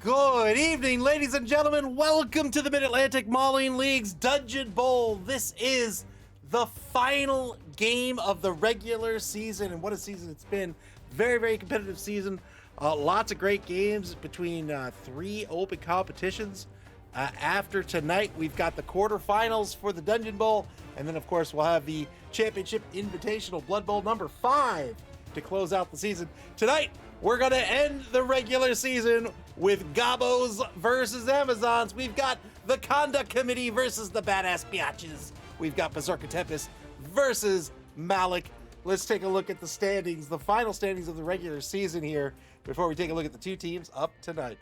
Good evening, ladies and gentlemen. Welcome to the Mid-Atlantic Mauling League's Dungeon Bowl. This is the final game of the regular season, and what a season it's been. Very, very competitive season. Lots of great games between three open competitions. After tonight, we've got the quarterfinals for the Dungeon Bowl, and then, of course, we'll have the Championship Invitational Blood Bowl number 5 to close out the season. Tonight, we're going to end the regular season with Gobos versus Amazons. We've got the Conduct Committee versus the Badass Biotches. We've got Berserker Tempest versus Malik. Let's take a look at the standings, the final standings of the regular season here, before we take a look at the two teams up tonight.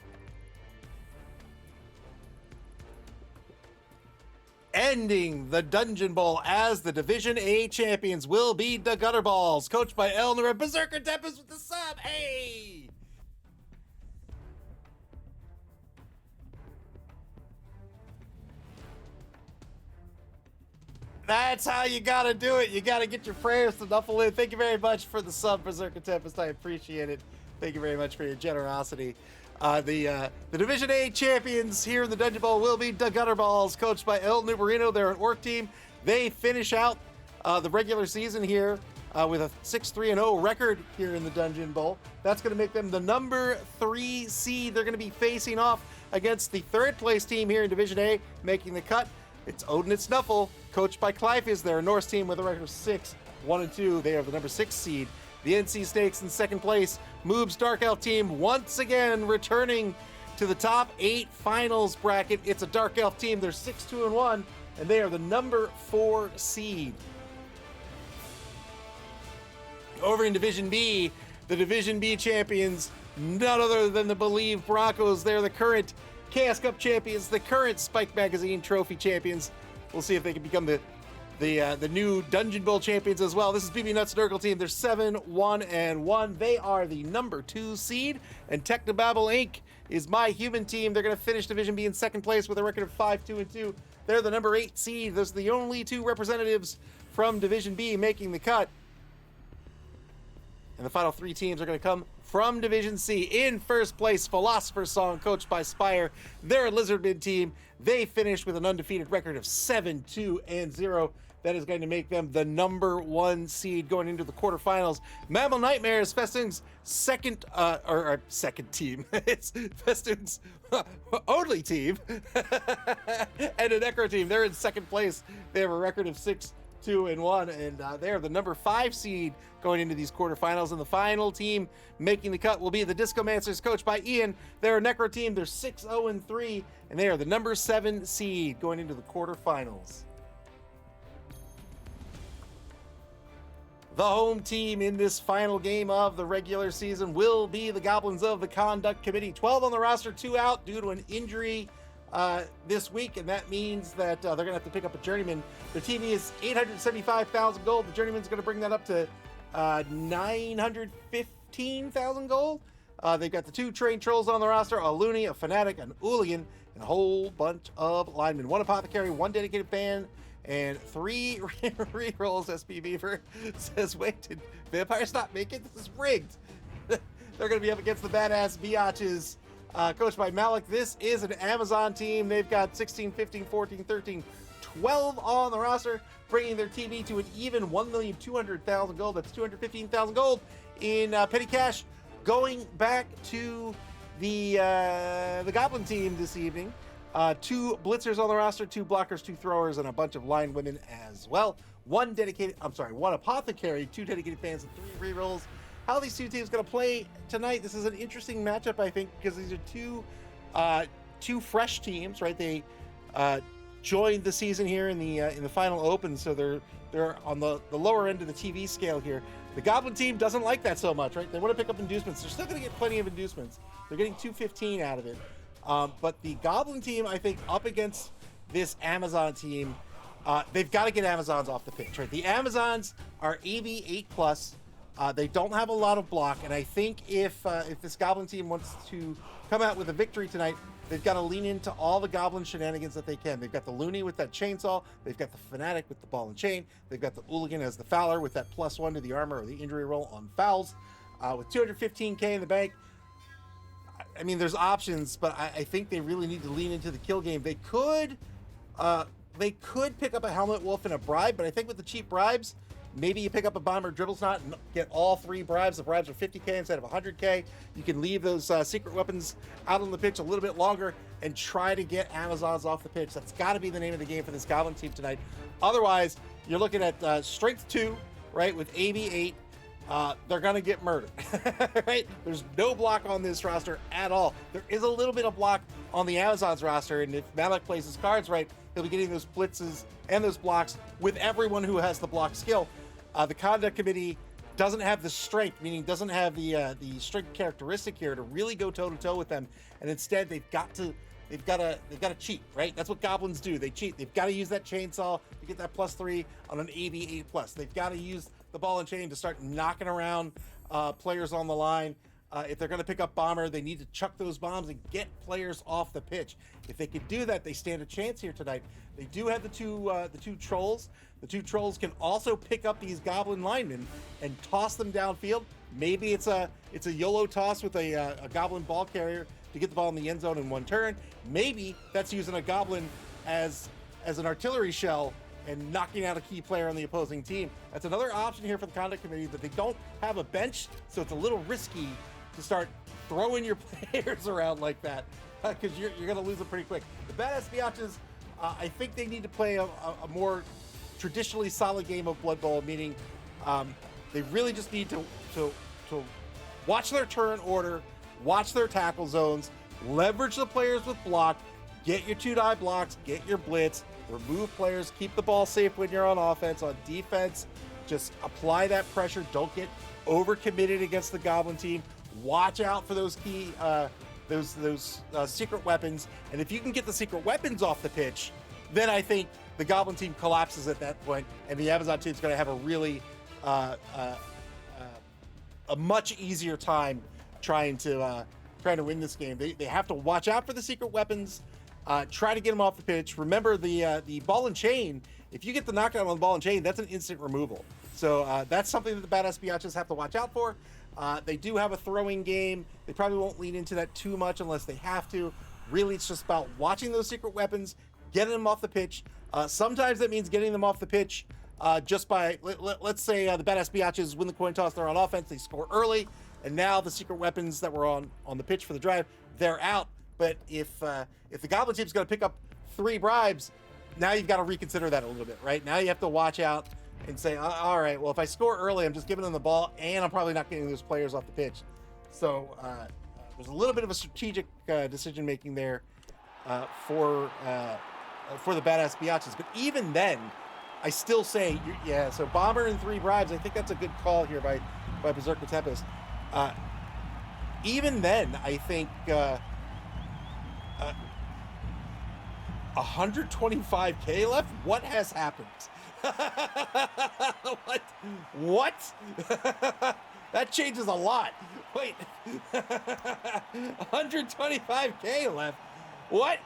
Ending the Dungeon Bowl as the Division A champions will be the Gutterballs, coached by Elner and Berserker Tempest with the sub. Hey! That's how you gotta do it. You gotta get your prayers to Nuffle in. Thank you very much for the sub, Berserker Tempest. I appreciate it. Thank you very much for your generosity. The Division A champions here in the Dungeon Bowl will be the Gutterballs, coached by El Numerino. They're an orc team. They finish out the regular season here with a 6-3-0 record here in the Dungeon Bowl. That's going to make them the number 3 seed. They're going to be facing off against the third place team here in Division A, making the cut. It's Odin and Snuffle, coached by Clyphis. They're a Norse team with a record of 6-1-2. They are the number 6 seed. The NC Snakes in second place. Moob's Dark Elf team once again returning to the top 8 finals bracket. It's a Dark Elf team. They're 6-2-1, and they are the number 4 seed. Over in Division B, the Division B champions, none other than the Believe Broncos. They're the current Chaos Cup champions, the current Spike Magazine trophy champions. We'll see if they can become the new Dungeon Bowl champions as well. This is BB Nuts Nurgle team. They're 7-1-1. They are the number 2 seed. And Technobabble Inc. is my human team. They're going to finish Division B in second place with a record of 5-2-2. They're the number 8 seed. Those are the only 2 representatives from Division B making the cut. And the final 3 teams are going to come from Division C. In first place, Philosopher's Song, coached by Spire. They're a Lizardman team. They finished with an undefeated record of 7-2-0. That is going to make them the number 1 seed going into the quarterfinals. MAML Nightmares, Festoon's second team. It's Festoon's only team. And a Necro team. They're in second place. They have a record of 6-2-1, and they are the number 5 seed going into these quarterfinals. And the final team making the cut will be the Discomancers, coached by Ian. They're a Necro team. They're 6-0-3, and they are the number 7 seed going into the quarterfinals. The home team in this final game of the regular season will be the Goblins of the Conduct Committee. 12 on the roster, 2 out due to an injury this week, and that means that they're going to have to pick up a Journeyman. Their TV is 875,000 gold. The Journeyman's going to bring that up to 915,000 gold. They've got the 2 trained trolls on the roster, a Looney, a Fanatic, an Oolian, and a whole bunch of linemen. 1 apothecary, 1 dedicated fan, and 3 rerolls. SP Beaver says, wait, did vampires not make it? This is rigged. They're going to be up against the Badass Biotches, coached by Malik. This is an Amazon team. They've got 16, 15, 14, 13, 12 on the roster, bringing their TV to an even 1,200,000 gold. That's 215,000 gold in petty cash. Going back to the Goblin team this evening. 2 blitzers on the roster, 2 blockers, 2 throwers, and a bunch of line women as well. 1 apothecary, 2 dedicated fans, and 3 rerolls. How these 2 teams going to play tonight? This is an interesting matchup, I think, because these are 2 fresh teams, right? They joined the season here in the final open, so they're on the lower end of the TV scale here. The Goblin team doesn't like that so much, right? They want to pick up inducements. They're still going to get plenty of inducements. They're getting 215 out of it. But the Goblin team, I think, up against this Amazon team, they've got to get Amazons off the pitch, right? The Amazons are AV 8+. They don't have a lot of block, and I think if this Goblin team wants to come out with a victory tonight, they've got to lean into all the Goblin shenanigans that they can. They've got the Looney with that chainsaw. They've got the Fanatic with the ball and chain. They've got the Ooligan as the Fowler with that +1 to the armor or the injury roll on fouls. With 215k in the bank, I mean, there's options, but I think they really need to lean into the kill game. They could pick up a Helmet Wolf and a bribe, but I think with the cheap bribes, maybe you pick up a Bomber Dribbles Knot and get all 3 bribes. The bribes are 50k instead of 100k. You can leave those secret weapons out on the pitch a little bit longer and try to get Amazons off the pitch. That's got to be the name of the game for this Goblin team tonight. Otherwise, you're looking at Strength 2, right, with AB 8. They're going to get murdered, right? There's no block on this roster at all. There is a little bit of block on the Amazons roster, and if Malik plays his cards right, he'll be getting those blitzes and those blocks with everyone who has the block skill. The conduct committee doesn't have the strength, meaning doesn't have the strength characteristic here to really go toe to toe with them, and instead they've got to cheat, right? That's what goblins do. They cheat. They've got to use that chainsaw to get that +3 on an AB 8+. They've got to use the ball and chain to start knocking around players on the line. If they're going to pick up Bomber, they need to chuck those bombs and get players off the pitch. If they could do that, they stand a chance here tonight. They do have the two trolls. The 2 trolls can also pick up these goblin linemen and toss them downfield. Maybe it's a YOLO toss with a goblin ball carrier to get the ball in the end zone in 1 turn. Maybe that's using a goblin as an artillery shell and knocking out a key player on the opposing team. That's another option here for the conduct committee, that they don't have a bench, so it's a little risky to start throwing your players around like that, because you're going to lose them pretty quick. The Badass Biotches, I think they need to play a more traditionally solid game of Blood Bowl, meaning they really just need to watch their turn order, watch their tackle zones, leverage the players with block, get your 2-die blocks, get your blitz, remove players, keep the ball safe when you're on offense. On defense, just apply that pressure. Don't get overcommitted against the Goblin team. Watch out for those key, those secret weapons. And if you can get the secret weapons off the pitch, then I think the Goblin team collapses at that point, and the Amazon team's going to have a really a much easier time trying to win this game. They have to watch out for the secret weapons. Try to get them off the pitch. Remember the ball and chain. If you get the knockdown on the ball and chain, that's an instant removal. So that's something that the Badass Biatches have to watch out for. They do have a throwing game. They probably won't lean into that too much unless they have to. Really, it's just about watching those secret weapons, getting them off the pitch. Sometimes that means getting them off the pitch just by, let's say the Badass Biatches win the coin toss, they're on offense, they score early, and now the secret weapons that were on the pitch for the drive, they're out. But if the Goblin team's going to pick up 3 bribes, now you've got to reconsider that a little bit, right? Now you have to watch out and say, all right, well, if I score early, I'm just giving them the ball, and I'm probably not getting those players off the pitch. So there's a little bit of a strategic decision-making there for the Badass Biatches. But even then, I still say, yeah, so Bomber and 3 bribes, I think that's a good call here by Berserker Tempest. Even then, I think 125k left? What has happened? What? That changes a lot. Wait. 125k left. What?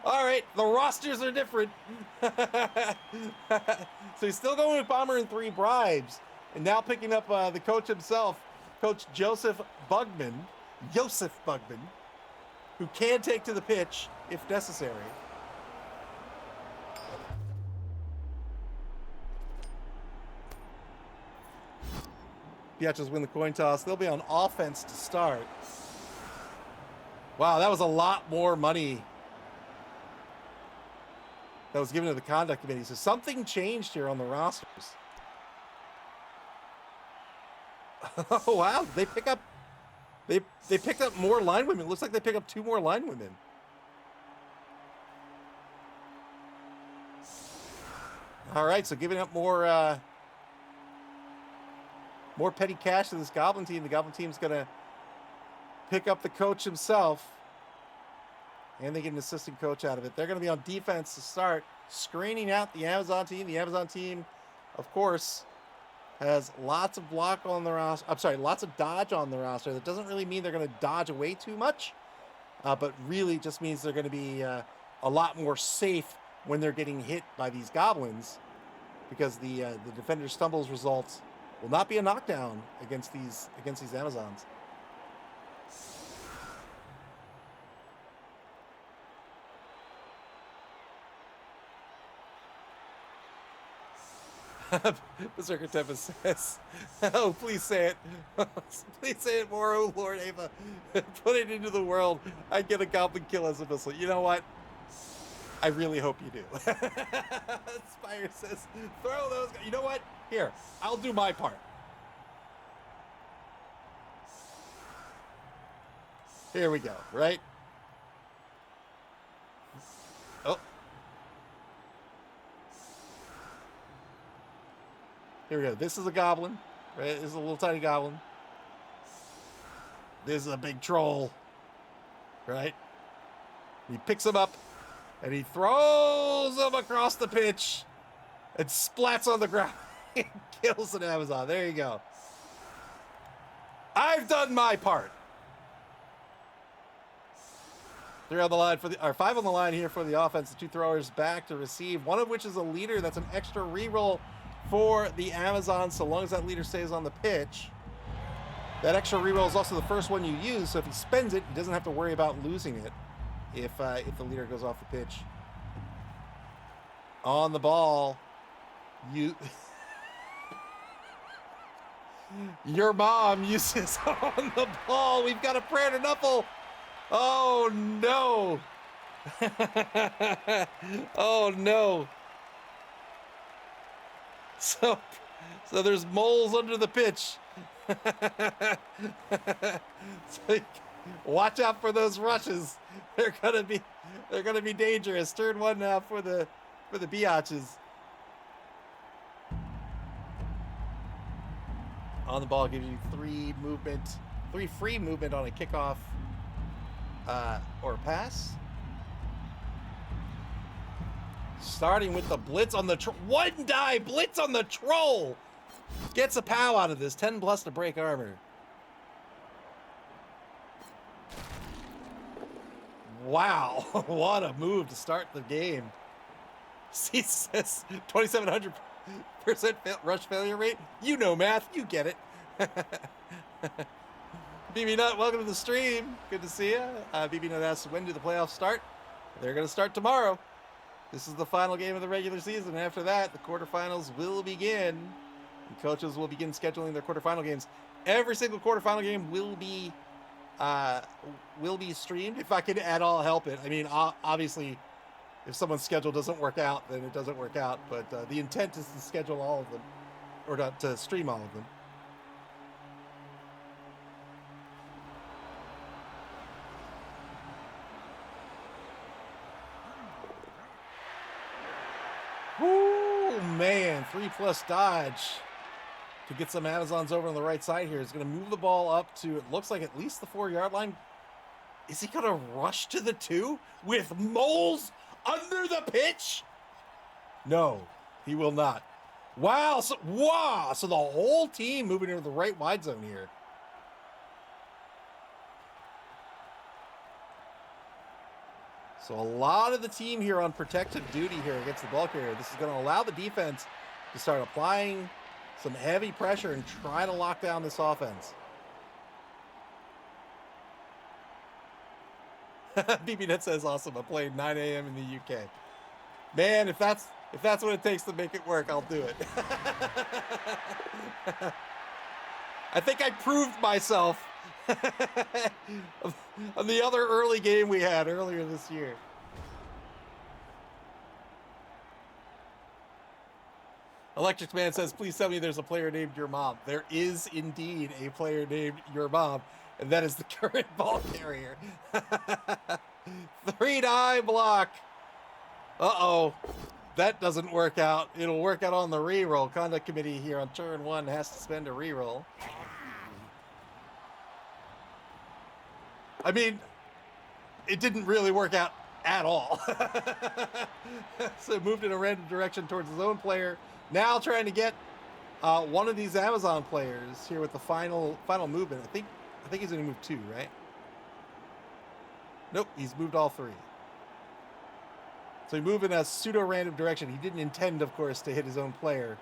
All right, the rosters are different. So he's still going with Bomber and 3 bribes, and now picking up the coach himself, Coach Joseph Bugman, who can take to the pitch if necessary. Biatches win the coin toss. They'll be on offense to start. Wow, that was a lot more money that was given to the conduct committee. So something changed here on the rosters. Oh wow, they picked up more line women. It looks like they picked up 2 more line women. All right, so giving up more petty cash to this Goblin team. The Goblin team's gonna pick up the coach himself, and they get an assistant coach out of it. They're going to be on defense to start, screening out the Amazon team. The Amazon team, of course, has lots of block on the roster. I'm sorry, lots of dodge on the roster. That doesn't really mean they're going to dodge away too much, but really just means they're going to be a lot more safe when they're getting hit by these goblins, because the defender stumbles results will not be a knockdown against these Amazons. Berserker Tempest says, oh, please say it. Please say it more, oh Lord Ava. Put it into the world. I get a goblin kill as a missile. You know what? I really hope you do. Spire says, throw those. You know what? Here, I'll do my part. Here we go, right? Oh. Here we go. This is a goblin, right? This is a little tiny goblin. This is a big troll, right? He picks him up and he throws him across the pitch and splats on the ground and kills an Amazon. There you go. I've done my part. 3 on the line for the, or 5 on the line here for the offense. The 2 throwers back to receive, one of which is a leader. That's an extra reroll for the Amazon, so long as that leader stays on the pitch. That extra reroll is also the first one you use, so if he spends it, he doesn't have to worry about losing it if the leader goes off the pitch. On the ball, you... Your mom uses on the ball. We've got a prayer to Knuffle. Oh, no. Oh, no. So there's moles under the pitch. So watch out for those rushes. They're gonna be dangerous. Turn 1 now for the Biotches. On the ball gives you 3 free movement on a kickoff or a pass. Starting with the blitz on the one die blitz on the troll. Gets a POW out of this. 10 plus to break armor. Wow, what a move to start the game. He says 2,700% rush failure rate. You know math, you get it. BB Nut, welcome to the stream. Good to see you. BB Nut asks, when do the playoffs start? They're going to start tomorrow. This is the final game of the regular season. After that, the quarterfinals will begin. And coaches will begin scheduling their quarterfinal games. Every single quarterfinal game will be streamed, if I can at all help it. I mean, obviously, if someone's schedule doesn't work out, then it doesn't work out. But the intent is to schedule all of them, or to stream all of them. Ooh, man, 3+ dodge to get some Amazons over on the right side here. He's going to move the ball up to, it looks like, at least the 4-yard line. Is he going to rush to the 2 with moles under the pitch? No, he will not. Wow, so the whole team moving into the right wide zone here. So a lot of the team here on protective duty here against the ball carrier. This is going to allow the defense to start applying some heavy pressure and try to lock down this offense. BBNet says, awesome. I played 9 a.m. in the UK. Man, if that's what it takes to make it work, I'll do it. I think I proved myself on the other early game we had earlier this year. Electric Man says, please tell me there's a player named Your Mom. There is indeed a player named Your Mom, and that is the current ball carrier. 3-die block. Uh-oh. That doesn't work out. It'll work out on the reroll. Conduct committee here on turn 1 has to spend a reroll. I mean, it didn't really work out at all. So it moved in a random direction towards his own player. Now trying to get one of these Amazon players here with the final movement. I think he's going to move 2, right? Nope, he's moved all 3. So he moved in a pseudo-random direction. He didn't intend, of course, to hit his own player,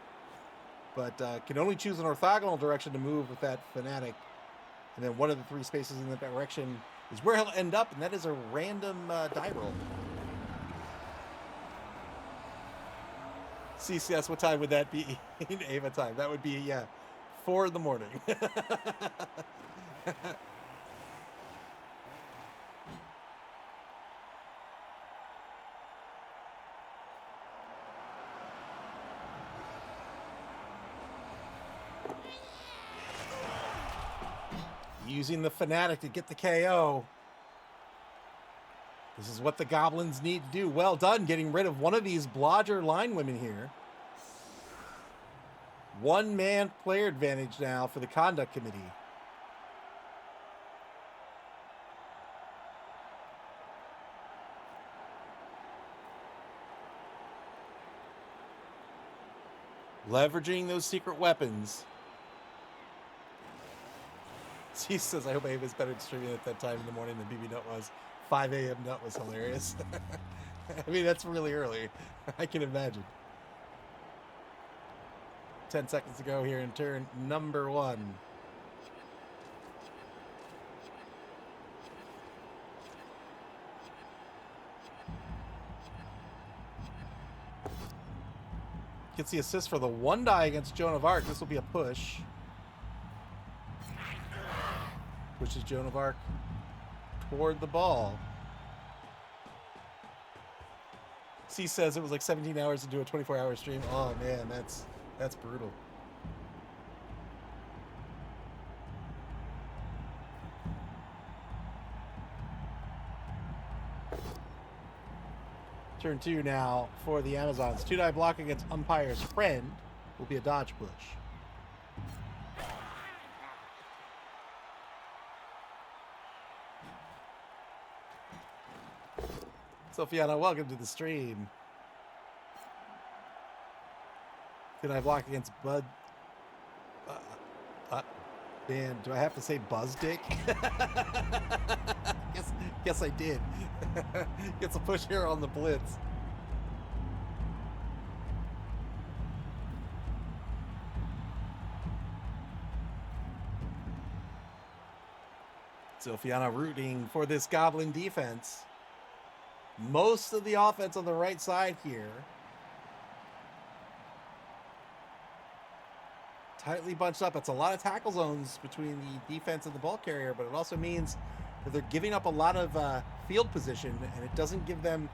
but can only choose an orthogonal direction to move with that Fanatic. And then one of the 3 spaces in that direction is where he'll end up, and that is a random die roll. CCS, what time would that be in Ava time? That would be, yeah, 4 in the morning. Using the Fanatic to get the KO. This is what the Goblins need to do. Well done, getting rid of one of these blodger line women here. One-man player advantage now for the conduct committee. Leveraging those secret weapons. He says, I hope Ava's better at streaming at that time in the morning than BB Nut was. 5 a.m. Nut was hilarious. I mean, that's really early. I can imagine. 10 seconds to go here in turn number 1. Gets the assist for the 1 die against Joan of Arc. This will be a push. Pushes Joan of Arc toward the ball. C says it was like 17 hours to do a 24-hour stream. Oh man, that's brutal. Turn 2 now for the Amazons. 2-die block against Umpire's Friend will be a dodge push. Sophiana, welcome to the stream. Can I block against Bud? Man, do I have to say Buzz Dick? Guess I did. Gets a push here on the blitz. Sophiana rooting for this Goblin defense. Most of the offense on the right side here. Tightly bunched up. It's a lot of tackle zones between the defense and the ball carrier, but it also means that they're giving up a lot of field position, and it doesn't give them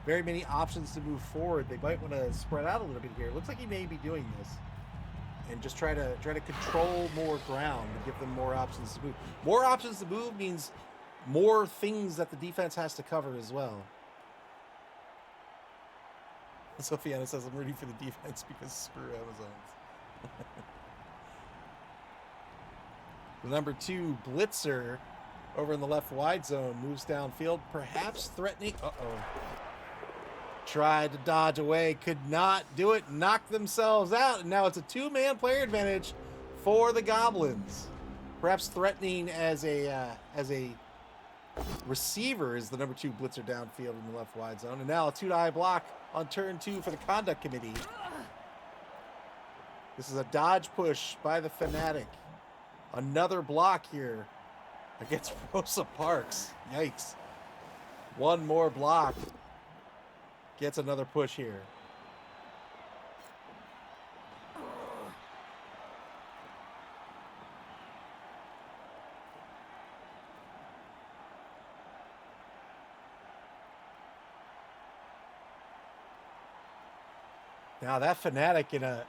very many options to move forward. They might want to spread out a little bit here. It looks like he may be doing this, and just try to control more ground and give them more options to move. More options to move means more things that the defense has to cover as well. Sophiana says, I'm rooting for the defense because screw Amazons. The number 2 blitzer over in the left wide zone moves downfield, perhaps threatening. Tried to dodge away, could not do it, knocked themselves out, and now it's a 2-man player advantage for the Goblins. Perhaps threatening as a receiver is the number 2 blitzer downfield in the left wide zone, and now a 2-die block on turn 2 for the conduct committee. This is a dodge push by the Fanatic. Another block here against Rosa Parks. Yikes. One more block. Gets another push here. Now that Fanatic in a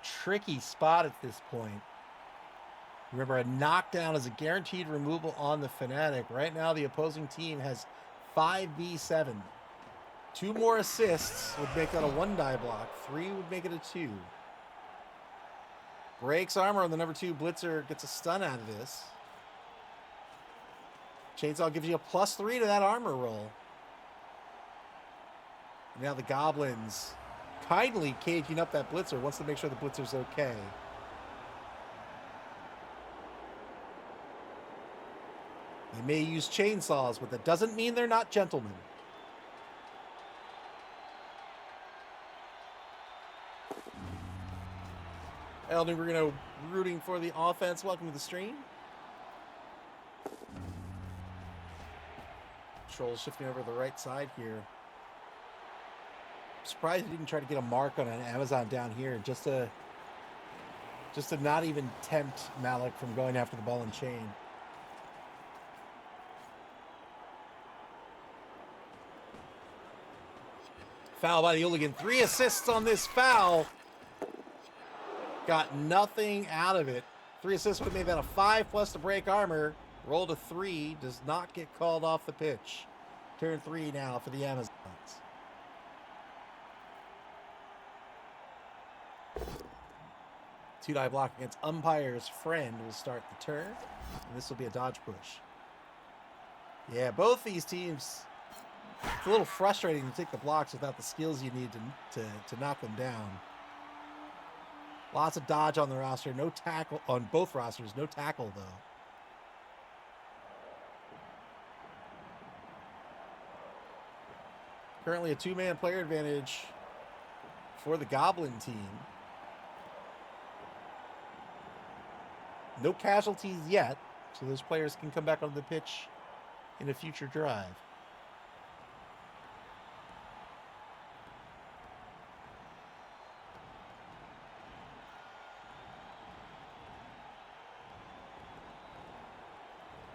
tricky spot at this point. Remember, a knockdown is a guaranteed removal on the Fanatic. Right now, the opposing team has 5v7. 2 more assists would make that a 1-die block. 3 would make it a 2. Breaks armor on the number 2 blitzer. Gets a stun out of this. Chainsaw gives you a +3 to that armor roll. Now the Goblins kindly caging up that blitzer. Wants to make sure the blitzer's okay. They may use chainsaws, but that doesn't mean they're not gentlemen. El Numerino rooting for the offense. Welcome to the stream. Trolls shifting over to the right side here. surprised he didn't try to get a mark on an Amazon down here just to not even tempt Malik from going after the ball and chain. Foul by the Hooligan. 3 assists on this foul. Got nothing out of it. 3 assists would have made that a 5 plus to break armor. Rolled a 3. Does not get called off the pitch. Turn 3 now for the Amazons. Two-die block against umpire's friend will start the turn. And this will be a dodge push. Yeah, both these teams, it's a little frustrating to take the blocks without the skills you need to knock them down. Lots of dodge on the roster. No tackle on both rosters. No tackle, though. Currently a 2-man player advantage for the Goblin team. No casualties yet, so those players can come back onto the pitch in a future drive.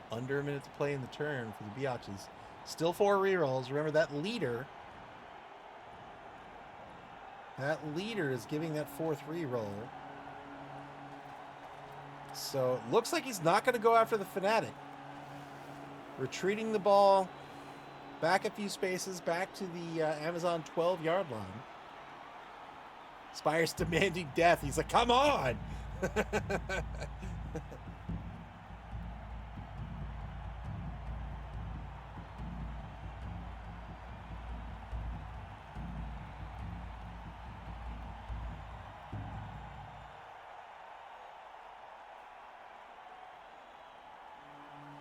Under a minute to play in the turn for the Biotches. Still 4 rerolls. Remember that leader. That leader is giving that 4th reroll. So it looks like he's not going to go after the Fanatic. Retreating the ball back a few spaces, back to the Amazon 12-yard line. Spire's demanding death. He's like, come on!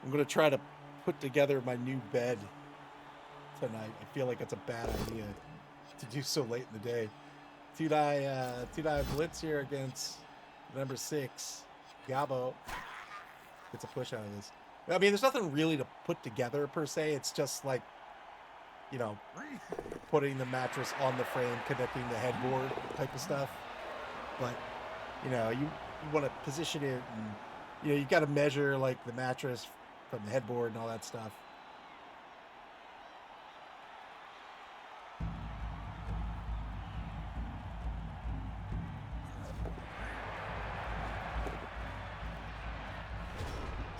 I'm going to try to put together my new bed tonight. I feel like it's a bad idea to do so late in the day. Two-die blitz here against number 6. Gabo gets a push out of this. I mean, there's nothing really to put together per se. It's just like, you know, putting the mattress on the frame, connecting the headboard type of stuff. But, you know, you want to position it and, you know, you got to measure like the mattress from the headboard and all that stuff.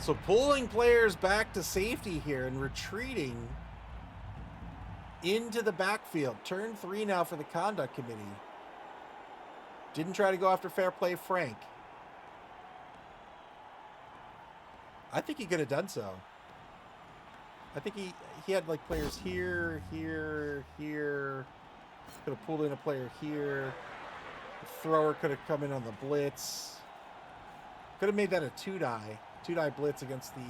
So pulling players back to safety here and retreating into the backfield. Turn 3 now for the conduct committee. Didn't try to go after fair play Frank. I think he could have done so. I think he had like players here, here, here. Could have pulled in a player here. The thrower could have come in on the blitz. Could have made that a two-die blitz against the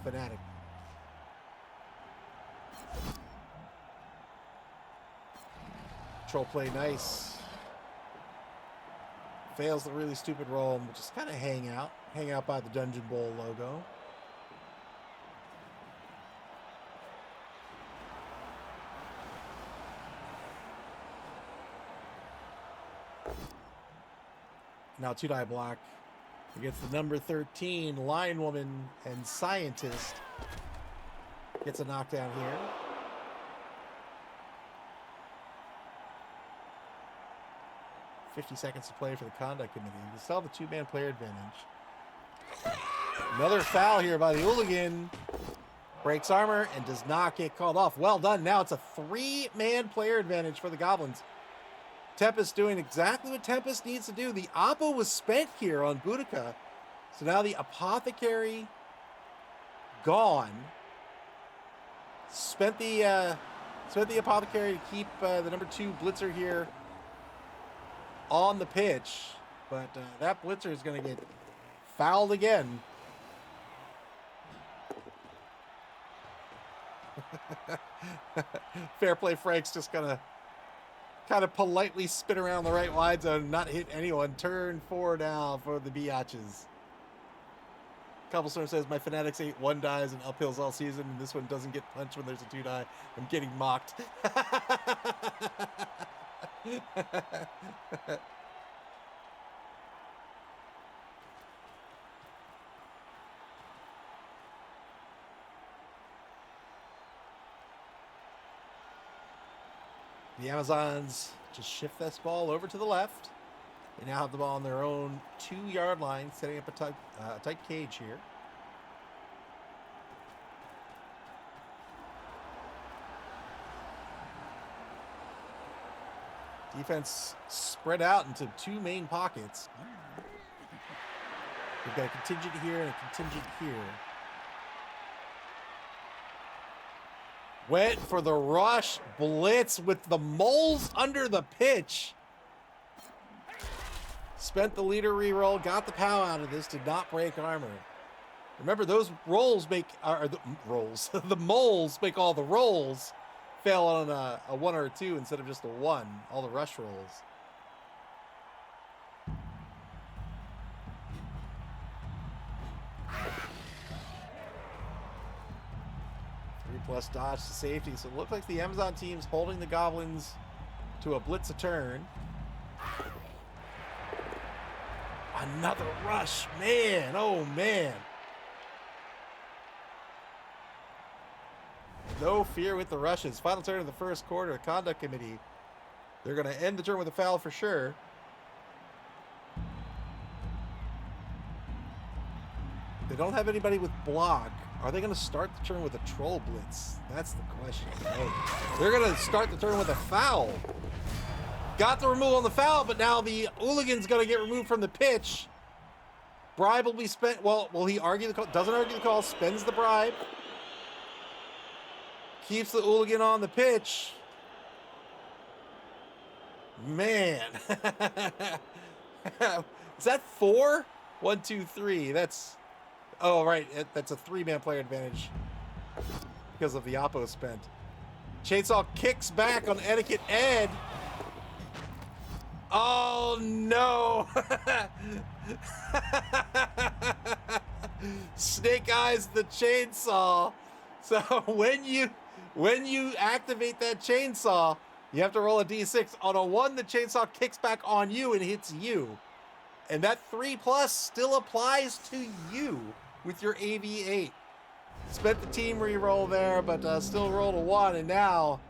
Fanatic. Control play, nice. Fails the really stupid roll and just kind of hang out by the Dungeonbowl logo. Now two-die block against the number 13 Lion Woman and Scientist. Gets a knockdown here. $50 seconds to play for the conduct committee. You still have the 2-man player advantage. Another foul here by the Hooligan. Breaks armor and does not get called off. Well done. Now it's a 3-man player advantage for the Goblins. Tempest doing exactly what Tempest needs to do. The Oppo was spent here on Boudica. So now the Apothecary gone. Spent the Apothecary to keep the number 2 Blitzer here on the pitch. But that Blitzer is going to get fouled again. Fair play Frank's just going to kind of politely spin around the right wide zone and not hit anyone. Turn 4 now for the Biotches. Cobblestone says, my Fanatics 8-1 dies and uphills all season, and this one doesn't get punched when there's a 2 die. I'm getting mocked. The Amazons just shift this ball over to the left. They now have the ball on their own 2-yard line, setting up a tight cage here. Defense spread out into 2 main pockets. We've got a contingent here and a contingent here. Went for the rush blitz with the moles under the pitch. Spent the leader reroll, got the POW out of this, did not break armor. Remember, those rolls make, the moles make all the rolls fail on a 1 or a 2 instead of just a 1, all the rush rolls. Plus dodge to safety. So it looks like the Amazon team's holding the Goblins to a blitz a turn. Another rush. Man, oh man. No fear with the rushes. Final turn of the first quarter. The conduct committee. They're going to end the turn with a foul for sure. They don't have anybody with block. Are they going to start the turn with a troll blitz? That's the question. Oh, they're going to start the turn with a foul. Got the removal on the foul, but now the hooligan's going to get removed from the pitch. Bribe will be spent. Well, will he argue the call? Doesn't argue the call. Spends the bribe. Keeps the hooligan on the pitch. Man. Is that 4? 1, 2, 3. That's... Oh, right. That's a 3-man player advantage because of the oppo spent. Chainsaw kicks back on Etiquette Ed. Oh, no. Snake Eyes the chainsaw. So when you activate that chainsaw, you have to roll a d6. On a 1, the chainsaw kicks back on you and hits you. And that 3+ still applies to you with your AV8. Spent the team reroll there, but still rolled a 1. And now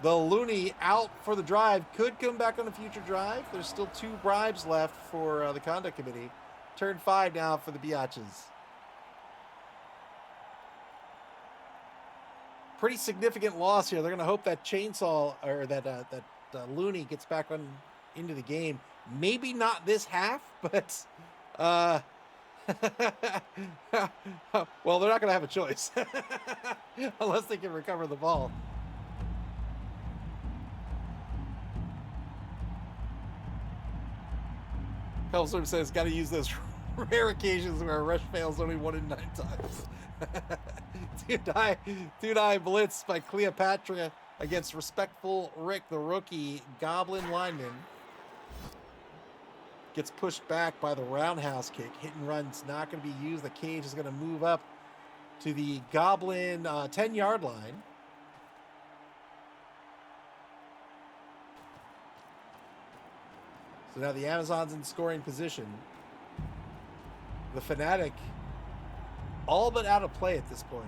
the Looney out for the drive. Could come back on a future drive. There's still 2 bribes left for the conduct committee. Turn 5 now for the Biotches. Pretty significant loss here. They're going to hope that chainsaw or that Looney gets back on into the game. Maybe not this half, but well, they're not going to have a choice unless they can recover the ball. Hellstorm says, got to use those rare occasions where a rush fails only 1 in 9 times. Two-die blitz by Cleopatra against respectful Rick, the rookie Goblin lineman. Gets pushed back by the roundhouse kick. Hit and run's not going to be used. The cage is going to move up to the Goblin 10-yard line. So now the Amazon's in scoring position. The Fanatic all but out of play at this point.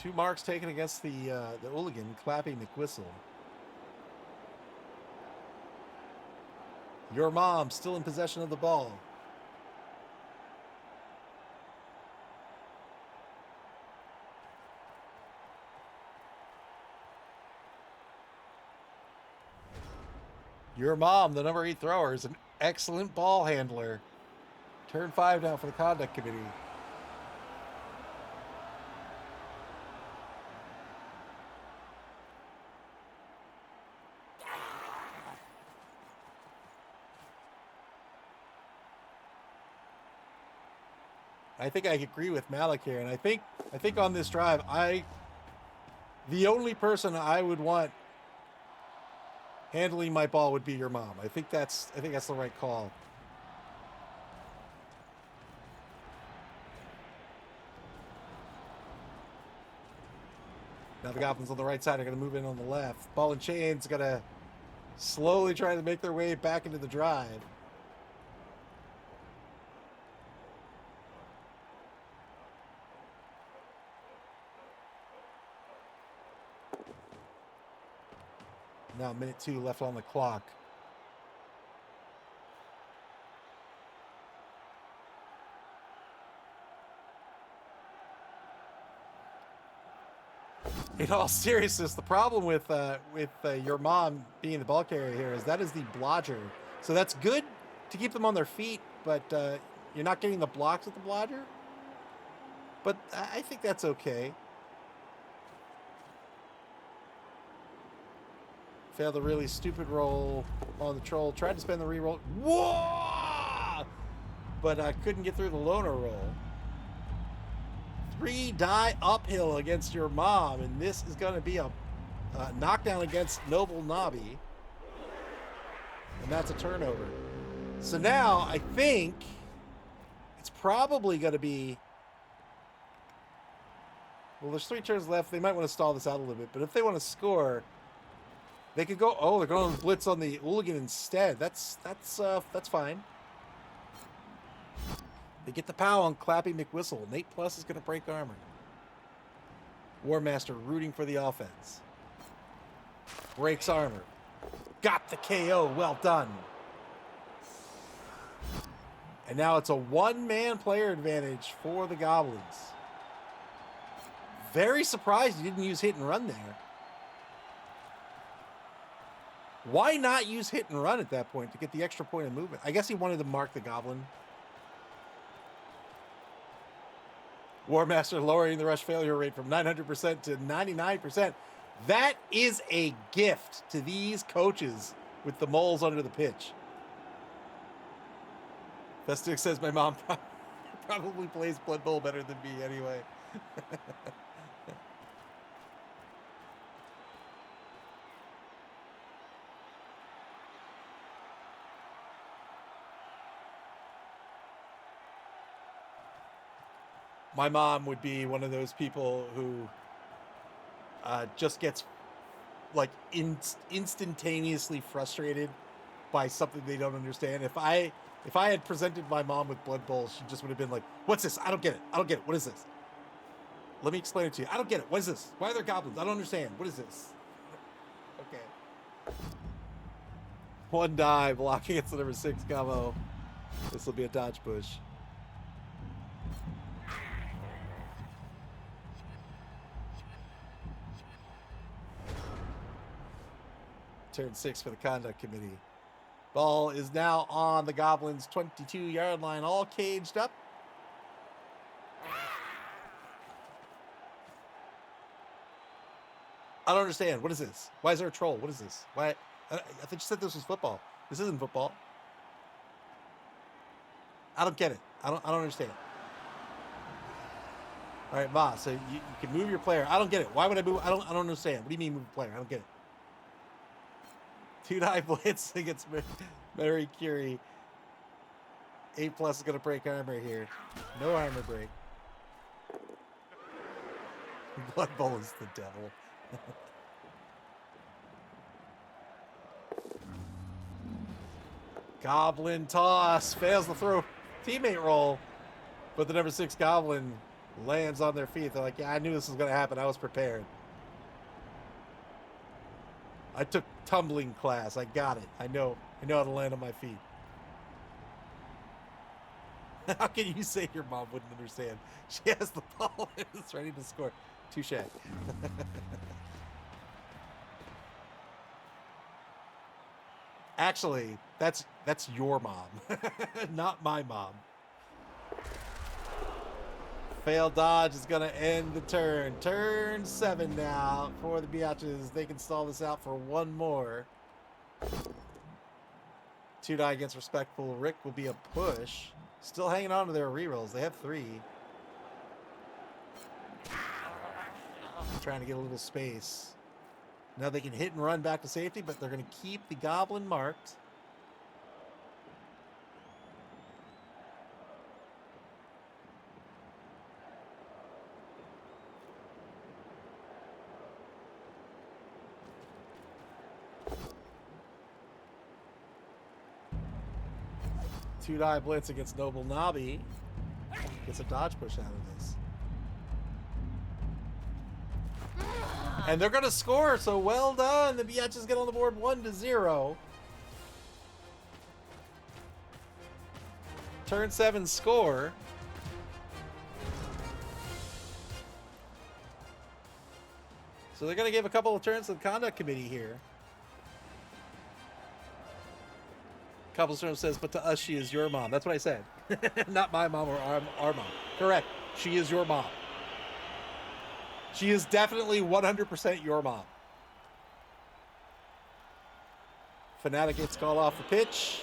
Two marks taken against the hooligan, Clappy McWhistle. Your mom still in possession of the ball. Your mom, the number 8 thrower, is an excellent ball handler. Turn 5 now for the conduct committee. I think I agree with Malik here, and I think on this drive, the only person I would want handling my ball would be your mom. I think that's the right call. Now the Goblins on the right side are going to move in on the left. Ball and Chain's going to slowly try to make their way back into the drive. Now minute 2 left on the clock. In all seriousness, the problem with your mom being the ball carrier here is that is the blodger. So that's good to keep them on their feet, but you're not getting the blocks with the blodger. But I think that's okay. Failed a really stupid roll on the troll. Tried to spend the reroll. Whoa! But couldn't get through the loner roll. 3 die uphill against your mom, and this is going to be a knockdown against Noble Nobby. And that's a turnover. So now I think it's probably going to be... Well, there's 3 turns left. They might want to stall this out a little bit, but if they want to score... They could go. Oh, they're going to blitz on the Hooligan instead. That's fine. They get the pow on Clappy McWhistle. Nate Plus is going to break armor. War Master rooting for the offense. Breaks armor. Got the KO. Well done. And now it's a 1-man player advantage for the Goblins. Very surprised you didn't use hit and run there. Why not use hit and run at that point to get the extra point of movement? I guess he wanted to mark the Goblin. War Master lowering the rush failure rate from 900% to 99%. That is a gift to these coaches with the moles under the pitch. Festic says my mom probably plays Blood Bowl better than me anyway. My mom would be one of those people who just gets like instantaneously frustrated by something they don't understand. If I had presented my mom with Blood Bowl, she just would have been like, "What's this? I don't get it. I don't get it. What is this? Let me explain it to you. I don't get it. What is this? Why are there goblins? I don't understand. What is this?" Okay. 1 die blocking against the number 6 combo. This will be a dodge push. Turn 6 for the conduct committee. Ball is now on the Goblins' 22-yard line, all caged up. I don't understand. What is this? Why is there a troll? What is this? Why? I thought you said this was football. This isn't football. I don't get it. I don't understand. All right, Ma. So you can move your player. I don't get it. Why would I move? I don't understand. What do you mean move a player? I don't get it. 2-die blitz against Mary Curie. 8+ is going to break armor here. No armor break. Blood Bowl is the devil. Goblin toss. Fails the throw. Teammate roll. But the number 6 Goblin lands on their feet. They're like, yeah, I knew this was going to happen. I was prepared. I took tumbling class. I got it. I know how to land on my feet. How can you say your mom wouldn't understand? She has the ball and is ready to score. Touche. Actually, that's your mom, not my mom. Failed dodge is going to end the turn. Turn 7 now for the Biotches. They can stall this out for 1 more. 2-die against Respectful Rick will be a push. Still hanging on to their rerolls. They have 3. Trying to get a little space. Now they can hit and run back to safety, but they're going to keep the goblin marked. Two-die blitz against Noble Nobby. Gets a dodge push out of this. And they're going to score, so well done. The Biotches get on the board 1-0. Turn 7 score. So they're going to give a couple of turns to the conduct committee here. Cobblestone says, but to us, she is your mom. That's what I said. Not my mom or our mom. Correct. She is your mom. She is definitely 100% your mom. Fnatic gets called off the pitch.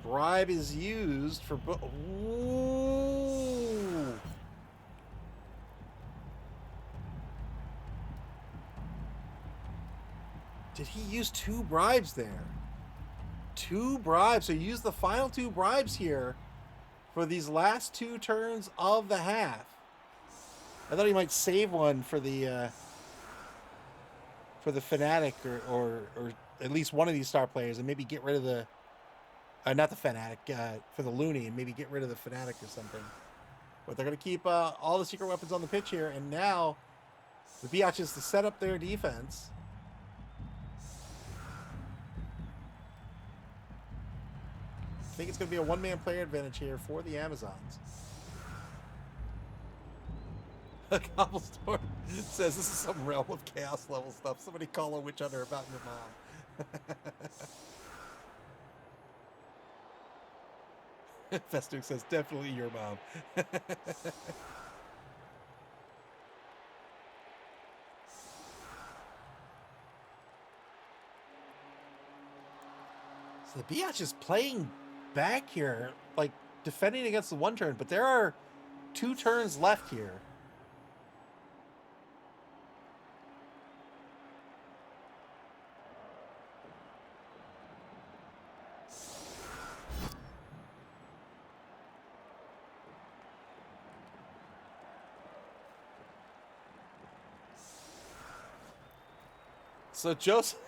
Bribe is used for... Ooh. Did he use 2 bribes there? 2 bribes. So he used the final 2 bribes here for these last 2 turns of the half. I thought he might save one for the Fnatic or at least one of these star players and maybe get rid of the not the Fnatic, for the Looney, and maybe get rid of the Fnatic or something. But they're going to keep all the secret weapons on the pitch here, and now the Biotches to set up their defense. I think it's going to be a one-man player advantage here for the Amazons. Cobblestone says this is some realm of chaos level stuff. Somebody call a witch hunter about your mom. Festook says definitely your mom. So the Biatch is playing back here, like defending against the 1 turn, but there are 2 turns left here. So Joseph...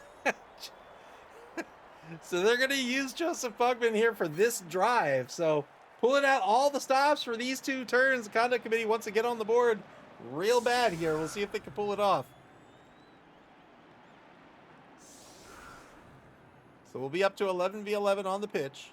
So they're going to use Joseph Pugman here for this drive. So pulling out all the stops for these 2 turns. The conduct committee wants to get on the board real bad here. We'll see if they can pull it off. So we'll be up to 11v11 on the pitch.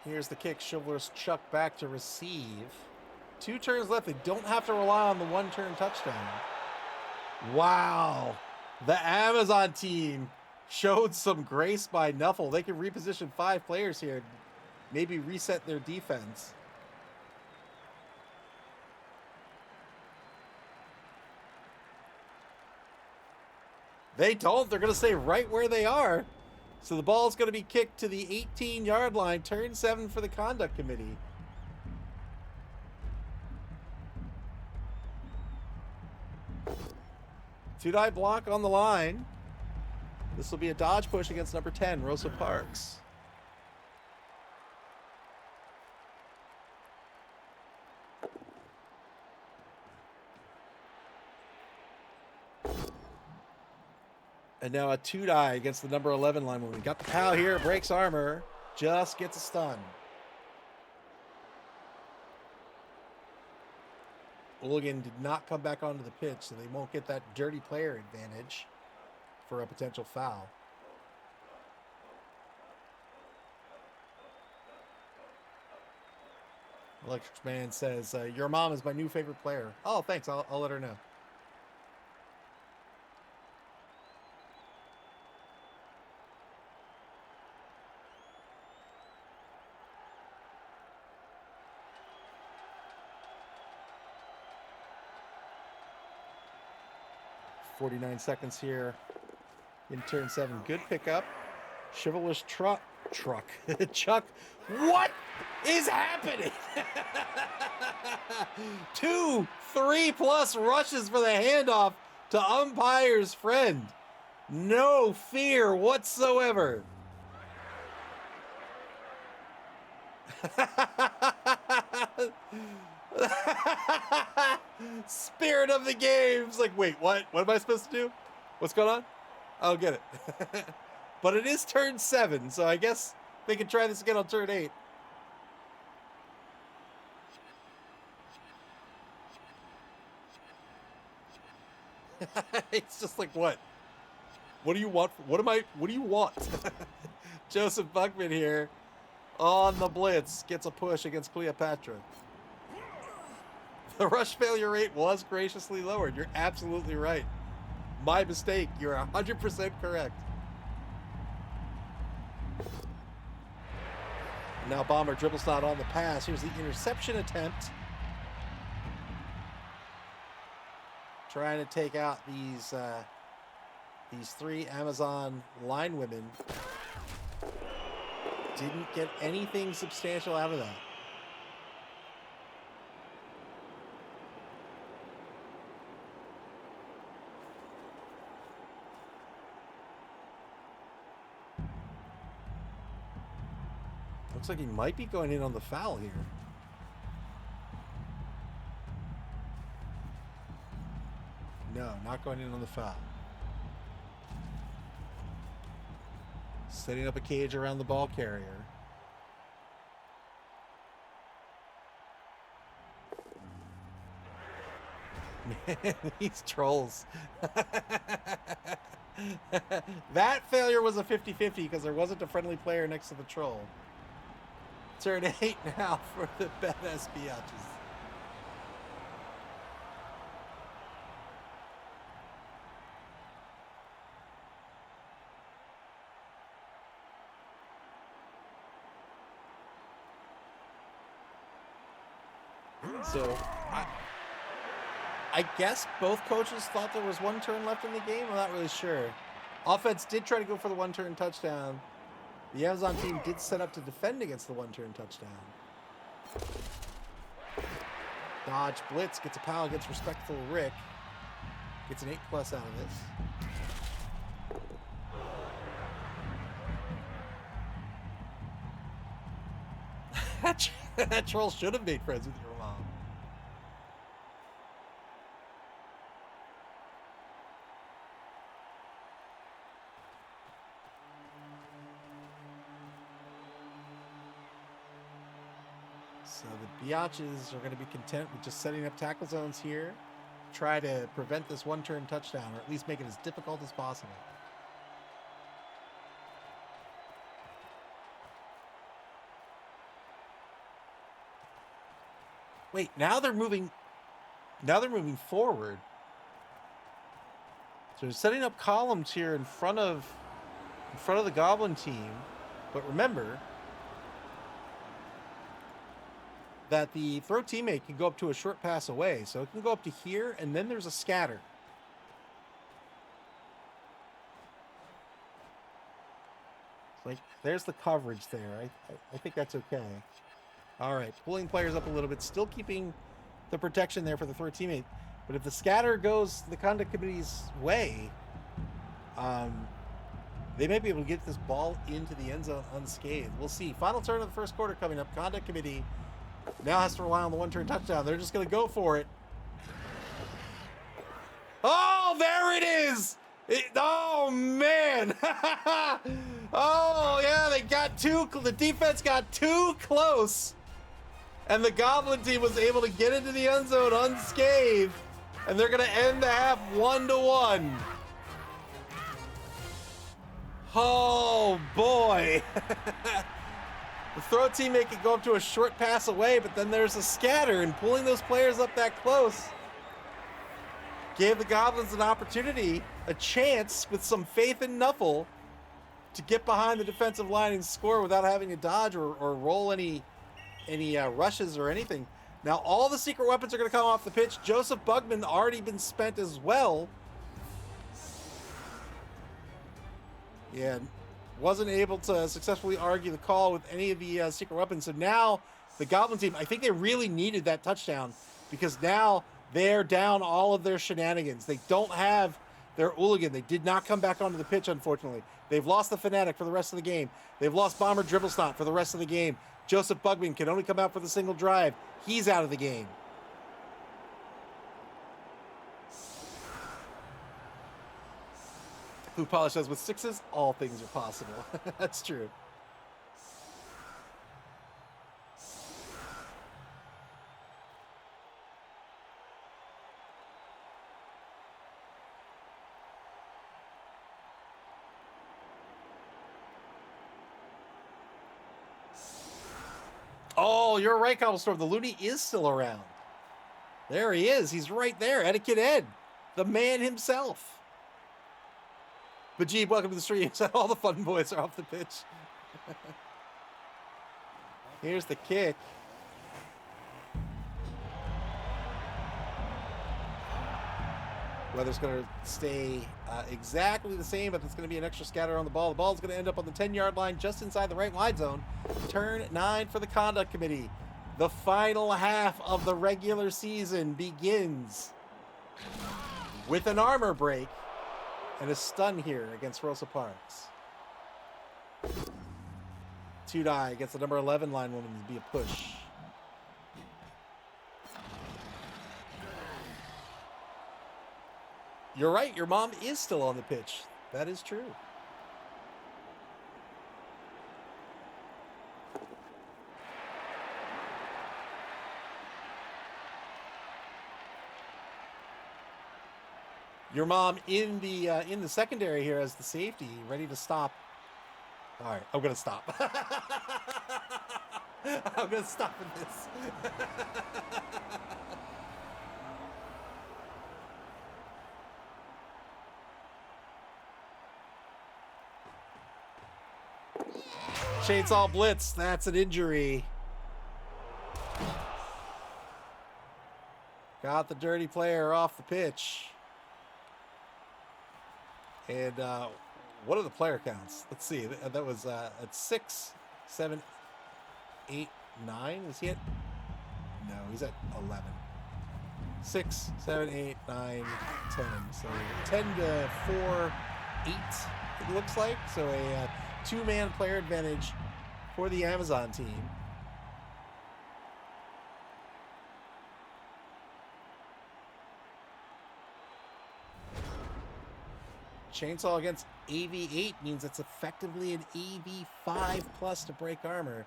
Here's the kick. Chivalrous Chuck back to receive. 2 turns left. They don't have to rely on the 1-turn touchdown. Wow. The Amazon team showed some grace by Nuffle. They can reposition 5 players here. Maybe reset their defense. They don't. They're going to stay right where they are. So the ball is going to be kicked to the 18-yard line. Turn 7 for the conduct committee. Two-die block on the line. This will be a dodge push against number 10, Rosa Parks. And now a 2-die against the number 11 lineman. We got the POW here, breaks armor, just gets a stun. Ooligan did not come back onto the pitch, so they won't get that dirty player advantage for a potential foul. Electric Man says, your mom is my new favorite player. Oh, thanks. I'll let her know. 49 seconds here in turn 7. Good pickup. Chivalrous truck. Chuck. What is happening? 2, 3 plus rushes for the handoff to umpire's friend. No fear whatsoever. Spirit of the games. Like, wait, what? What am I supposed to do? What's going on? I'll get it. But it is turn 7, so I guess they can try this again on turn 8. It's just like, what? What do you want? What do you want? Joseph Buckman here on the blitz gets a push against Cleopatra. The rush failure rate was graciously lowered. You're absolutely right. My mistake. You're 100% correct. Now Bomber dribbles not on the pass. Here's the interception attempt. Trying to take out these 3 Amazon line women. Didn't get anything substantial out of that. Looks like he might be going in on the foul here. No, not going in on the foul. Setting up a cage around the ball carrier. Man, these trolls. That failure was a 50-50 because there wasn't a friendly player next to the troll. Turn 8 now for the badass Biotches. So, I guess both coaches thought there was 1 turn left in the game. I'm not really sure. Offense did try to go for the 1-turn touchdown. The Amazon team did set up to defend against the 1-turn touchdown. Dodge blitz, gets a pal against respectful Rick. Gets an 8+ out of this. That troll should have made friends with your mom. So the Biotches are going to be content with just setting up tackle zones here. Try to prevent this 1-turn touchdown, or at least make it as difficult as possible. Wait, now they're moving forward. So they're setting up columns here in front of the Goblin team. But remember that the throw teammate can go up to a short pass away. So it can go up to here, and then there's a scatter. It's like, there's the coverage there. I think that's okay. All right, pulling players up a little bit, still keeping the protection there for the throw teammate. But if the scatter goes the conduct committee's way, they might be able to get this ball into the end zone unscathed. We'll see. Final turn of the first quarter coming up. Conduct committee now has to rely on the 1-turn touchdown. They're just going to go for it. Oh, there it is! Oh, man! Oh, yeah, the defense got too close. And the Goblin team was able to get into the end zone unscathed. And they're going to end the half 1-1. Oh, boy. The throw teammate could go up to a short pass away, but then there's a scatter, and pulling those players up that close gave the Goblins an opportunity, a chance, with some faith in Nuffle, to get behind the defensive line and score without having to dodge or roll any rushes or anything. Now all the secret weapons are going to come off the pitch. Joseph Bugman already been spent as well. Yeah, wasn't able to successfully argue the call with any of the secret weapons. So now the Goblin team, I think they really needed that touchdown because now they're down all of their shenanigans. They don't have their Hooligan. They did not come back onto the pitch, unfortunately. They've lost the Fanatic for the rest of the game. They've lost Bomber Dribblesnot for the rest of the game. Joseph Bugman can only come out for the single drive. He's out of the game. Who Polish says, with sixes, all things are possible. That's true. Oh, you're right, Cobblestorm. The Looney is still around. There he is. He's right there. Etiquette Ed, the man himself. Bajib, welcome to the stream. All the fun boys are off the pitch. Here's the kick. Weather's going to stay exactly the same, but it's going to be an extra scatter on the ball. The ball's going to end up on the 10-yard line just inside the right wide zone. Turn 9 for the conduct committee. The final half of the regular season begins with an armor break and a stun here against Rosa Parks. Tudai against the number 11 line woman to be a push. You're right, your mom is still on the pitch. That is true. Your mom in the secondary here as the safety, ready to stop. All right, I'm gonna stop. I'm gonna stop with this. Chainsaw Blitz, that's an injury. Got the dirty player off the pitch. And what are the player counts? Let's see. That was at 6, 7, 8, 9. Is he at? No, he's at 11. 6, 7, 8, 9, 10. So 10 to 4, 8, it looks like. So a two-man player advantage for the Amazon team. Chainsaw against AV8 means it's effectively an AV5 plus to break armor.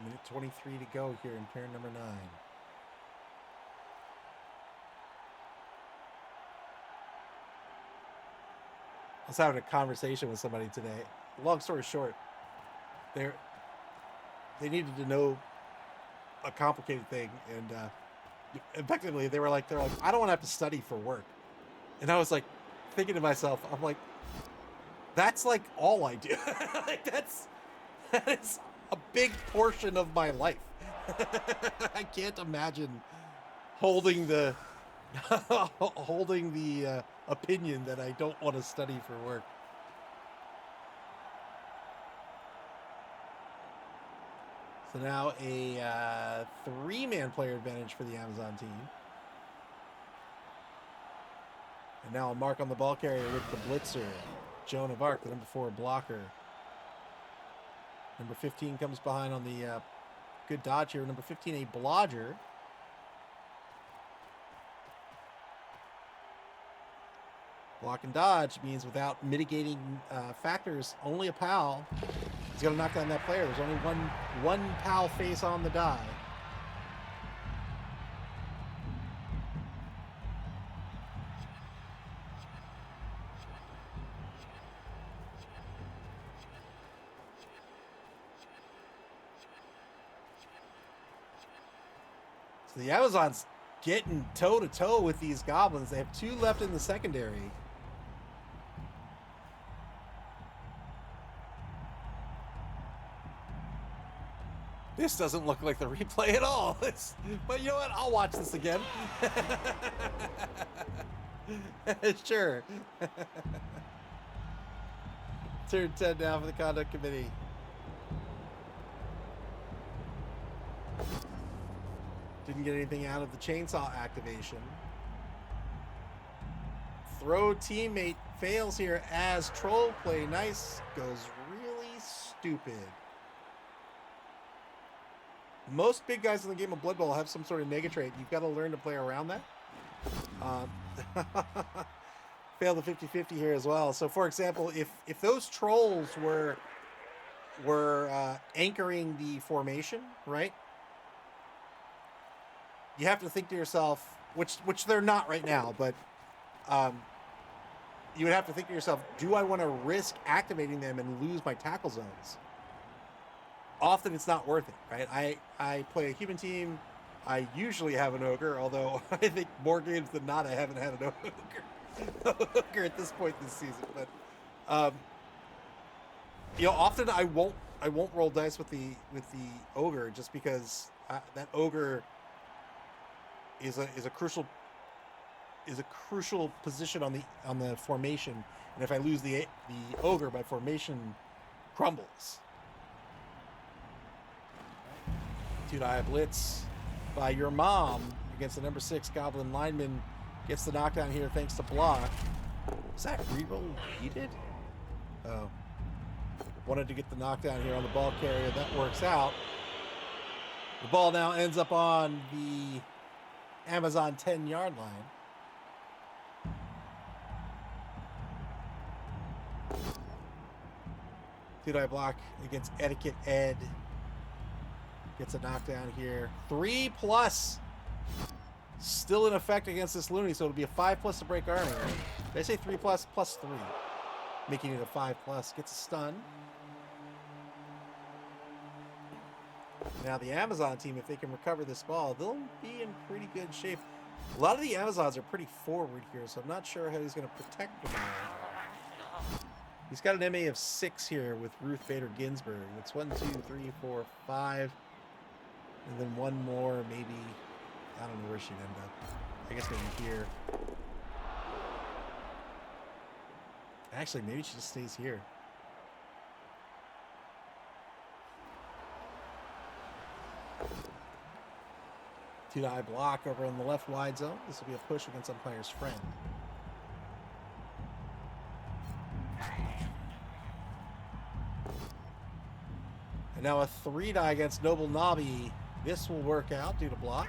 Minute 23 to go here in pair number 9. I was having a conversation with somebody today. Long story short, they needed to know a complicated thing, and effectively they were like, I don't want to have to study for work. And I was like, thinking to myself, I'm like, that's like all I do. Like that is a big portion of my life. I can't imagine holding the opinion that I don't want to study for work. So now a three-man player advantage for the Amazon team. And now a mark on the ball carrier with the blitzer, Joan of Arc, the number 4 blocker. Number 15 comes behind on the good dodge here. Number 15, a blodger. Block and dodge means without mitigating factors, only a PAL is going to knock down that player. There's only one PAL face on the die. So the Amazons getting toe-to-toe with these goblins. They have 2 left in the secondary. This doesn't look like the replay at all. But you know what? I'll watch this again. Sure. Turn 10 down for the conduct committee. Didn't get anything out of the chainsaw activation. Throw teammate fails here as troll play nice goes really stupid. Most big guys in the game of Blood Bowl have some sort of nega trait. You've got to learn to play around that. Fail the 50-50 here as well. So, for example, if those trolls were anchoring the formation, right? You have to think to yourself, which they're not right now, but you would have to think to yourself, do I want to risk activating them and lose my tackle zones? Often it's not worth it, right? I play a human team. I usually have an ogre, although I think more games than not I haven't had an ogre at this point this season. But you know, often I won't roll dice with the ogre just because that ogre is a crucial position on the formation, and if I lose the ogre, my formation crumbles. 2-die blitz by your mom against the number 6 goblin lineman. Gets the knockdown here thanks to block. Is that reroll needed? Oh. Wanted to get the knockdown here on the ball carrier. That works out. The ball now ends up on the Amazon 10-yard line. Two-die block against Etiquette Ed. Gets a knockdown here. 3+. Still in effect against this Looney, so it'll be a 5+ to break armor. Did I say 3+ plus 3? Making it a 5+. Gets a stun. Now the Amazon team, if they can recover this ball, they'll be in pretty good shape. A lot of the Amazons are pretty forward here, so I'm not sure how he's going to protect them all. He's got an MA of 6 here with Ruth Bader Ginsburg. It's 1, 2, 3, 4, 5. And then one more, maybe. I don't know where she'd end up. I guess maybe here. Actually, maybe she just stays here. Two-die block over on the left wide zone. This will be a push against umpire's friend. And now a 3-die against Noble Nobby. This will work out due to block.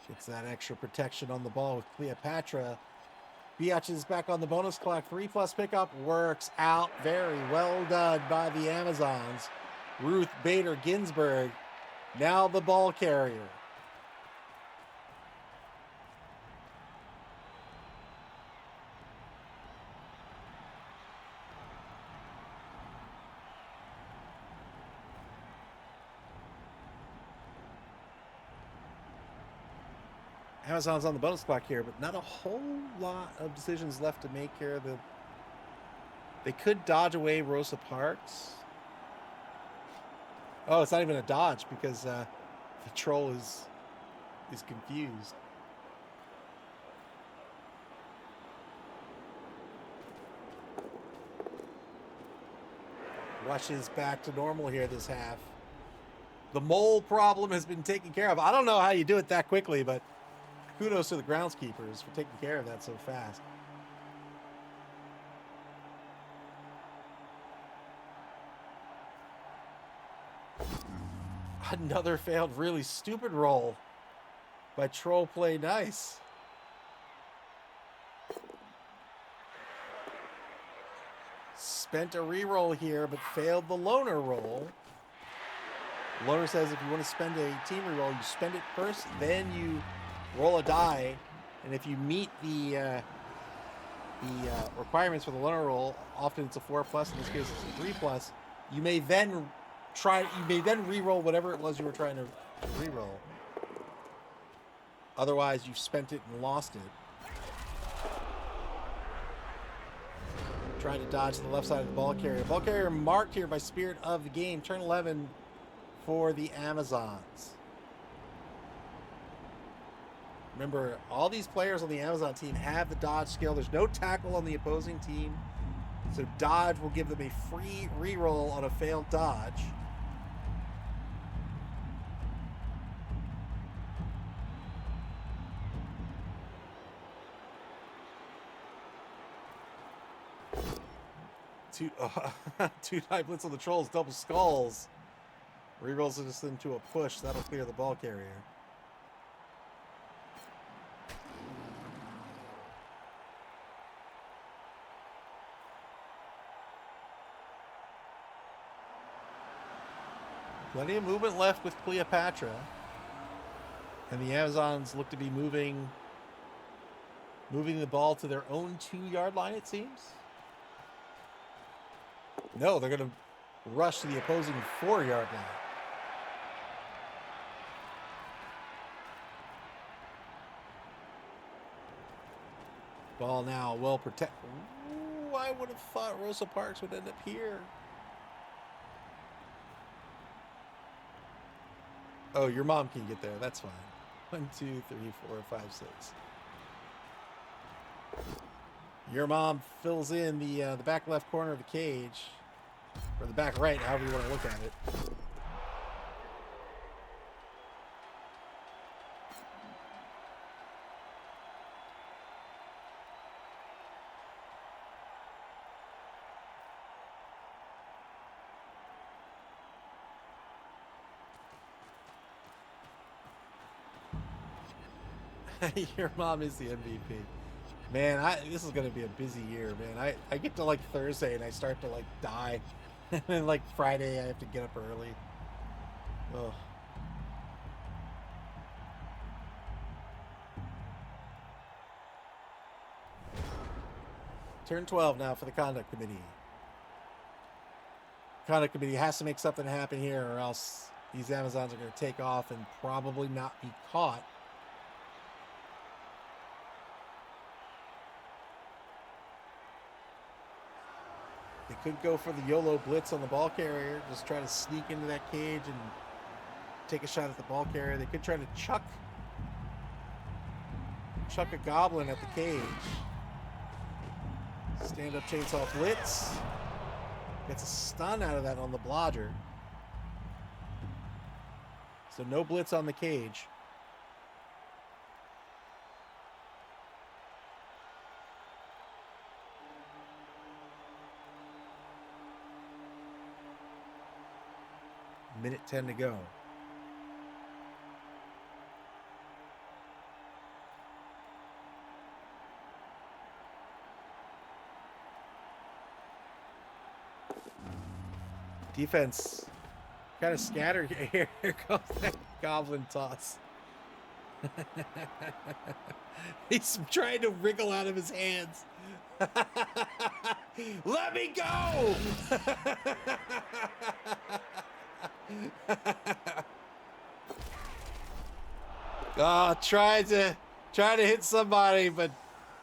Gets that extra protection on the ball with Cleopatra. Biotches back on the bonus clock. 3+ pickup works out. Very well done by the Amazons. Ruth Bader Ginsburg, now the ball carrier. Amazon's on the bonus clock here, but not a whole lot of decisions left to make here. They could dodge away Rosa Parks. Oh, it's not even a dodge because the troll is confused. Rushes back to normal here this half. The mole problem has been taken care of. I don't know how you do it that quickly, but kudos to the groundskeepers for taking care of that so fast. Another failed really stupid roll by Troll Play Nice. Spent a reroll here, but failed the loner roll. Loner says if you want to spend a team reroll, you spend it first, then you roll a die, and if you meet the the requirements for the lunar roll, often it's a 4+, in this case it's a 3+, you may then re-roll whatever it was you were trying to re-roll. Otherwise, you've spent it and lost it. Trying to dodge to the left side of the ball carrier. Ball carrier marked here by Spirit of the Game. Turn 11 for the Amazons. Remember, all these players on the Amazon team have the dodge skill. There's no tackle on the opposing team. So dodge will give them a free reroll on a failed dodge. Two die blitz on the trolls, double skulls. Rerolls this into a push. That'll clear the ball carrier. Plenty of movement left with Cleopatra. And the Amazons look to be moving the ball to their own 2-yard line, it seems. No, they're going to rush to the opposing 4-yard line. Ball now well protected. I would have thought Rosa Parks would end up here. Oh, your mom can get there. That's fine. 1, 2, 3, 4, 5, 6. Your mom fills in the back left corner of the cage, or the back right, however you want to look at it. Your mom is the MVP. Man, this is going to be a busy year, man. I get to, like, Thursday and I start to, like, die. And then, like, Friday I have to get up early. Ugh. Turn 12 now for the Conduct Committee. Conduct Committee has to make something happen here, or else these Amazons are going to take off and probably not be caught. They could go for the YOLO blitz on the ball carrier, just try to sneak into that cage and take a shot at the ball carrier. They could try to chuck a goblin at the cage. Stand-up chainsaw blitz. Gets a stun out of that on the blodger. So no blitz on the cage. Minute 10 to go. Defense kind of scattered here. Here comes that goblin toss. He's trying to wriggle out of his hands. Let me go! Oh, tried to hit somebody, but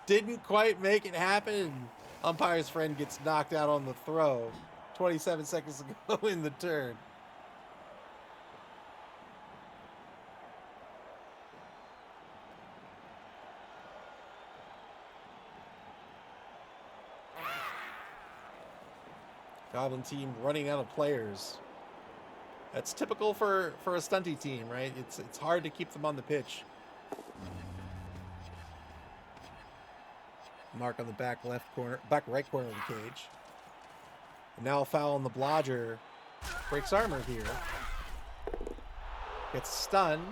didn't quite make it happen. Umpire's friend gets knocked out on the throw. 27 seconds to go in the turn. Goblin team running out of players. That's typical for a stunty team, right? It's hard to keep them on the pitch. Mark on the back right corner of the cage. And now a foul on the blodger. Breaks armor here. Gets stunned.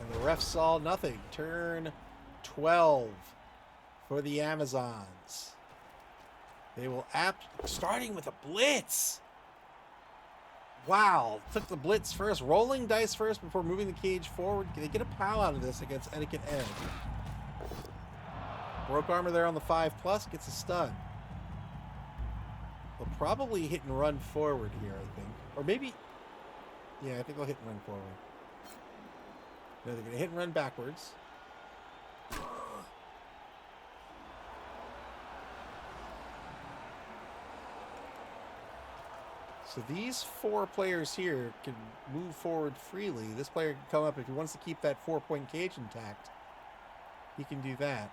And the ref saw nothing. Turn 12 for the Amazons. They will starting with a blitz. Wow. Took the blitz first. Rolling dice first before moving the cage forward. They get a POW out of this against Etiquette Ed. Broke armor there on the 5+, gets a stun. They'll probably hit and run forward here, I think. Or maybe... Yeah, I think they'll hit and run forward. No, they're going to hit and run backwards. So these 4 players here can move forward freely. This player can come up if he wants to keep that 4-point cage intact. He can do that.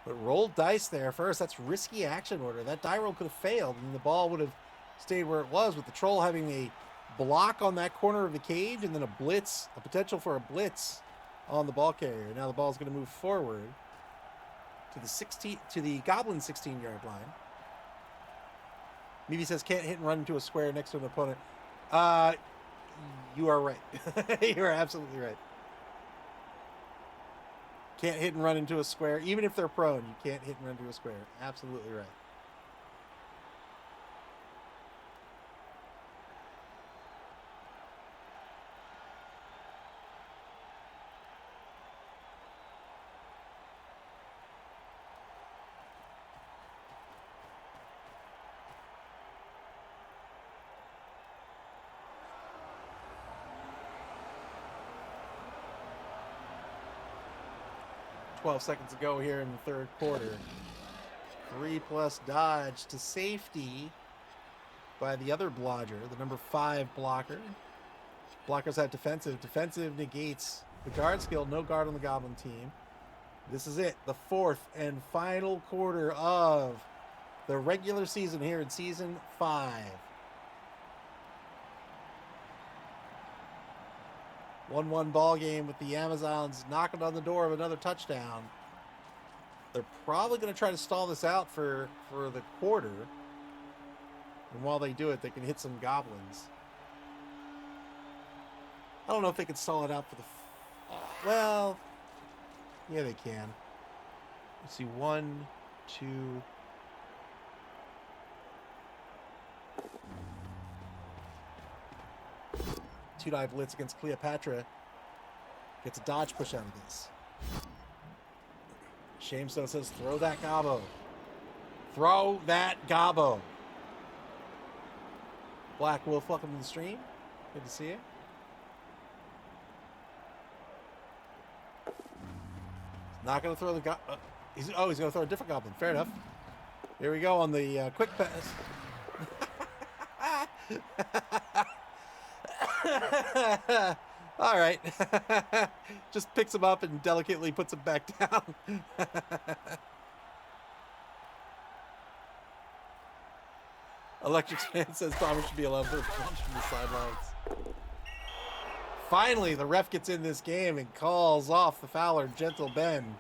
But roll dice there first. That's risky action order. That die roll could have failed, and the ball would have stayed where it was, with the troll having a block on that corner of the cage and then a blitz, a potential for a blitz on the ball carrier. Now the ball's going to move forward to the goblin 16-yard line. Maybe says can't hit and run into a square next to an opponent. You are right. You are absolutely right. Can't hit and run into a square. Even if they're prone, you can't hit and run into a square. Absolutely right. Seconds to go here in the third quarter. 3+ dodge to safety by the other blodger, the number 5 blocker. Blockers have defensive. Defensive negates the guard skill. No guard on the goblin team. This is it. The 4th and final quarter of the regular season here in season 5. 1-1 ball game with the Amazons knocking on the door of another touchdown. They're probably going to try to stall this out for the quarter. And while they do it, they can hit some goblins. I don't know if they can stall it out for the... Well, yeah, they can. Let's see, 1, 2... Two-die blitz against Cleopatra. Gets a dodge push out of this. Shamestone says, throw that gobbo. Throw that gobbo. Black Wolf, welcome to the stream. Good to see you. He's not going to throw the he's going to throw a different goblin. Fair enough. Here we go on the quick pass. All right. Just picks him up and delicately puts him back down. Electric fan says Thomas should be allowed to punch from the sidelines. Finally, the ref gets in this game and calls off the fouler, Gentle Ben.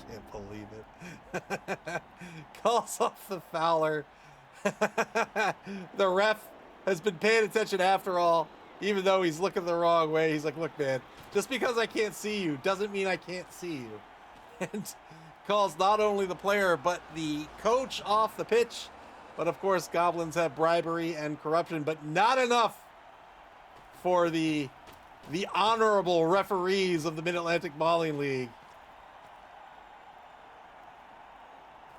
Can't believe it. Calls off the fouler. The ref has been paying attention after all, even though he's looking the wrong way. He's like, look, man, just because I can't see you doesn't mean I can't see you. And calls not only the player, but the coach off the pitch. But of course, goblins have bribery and corruption, but not enough for the honorable referees of the Mid-Atlantic Mauling League.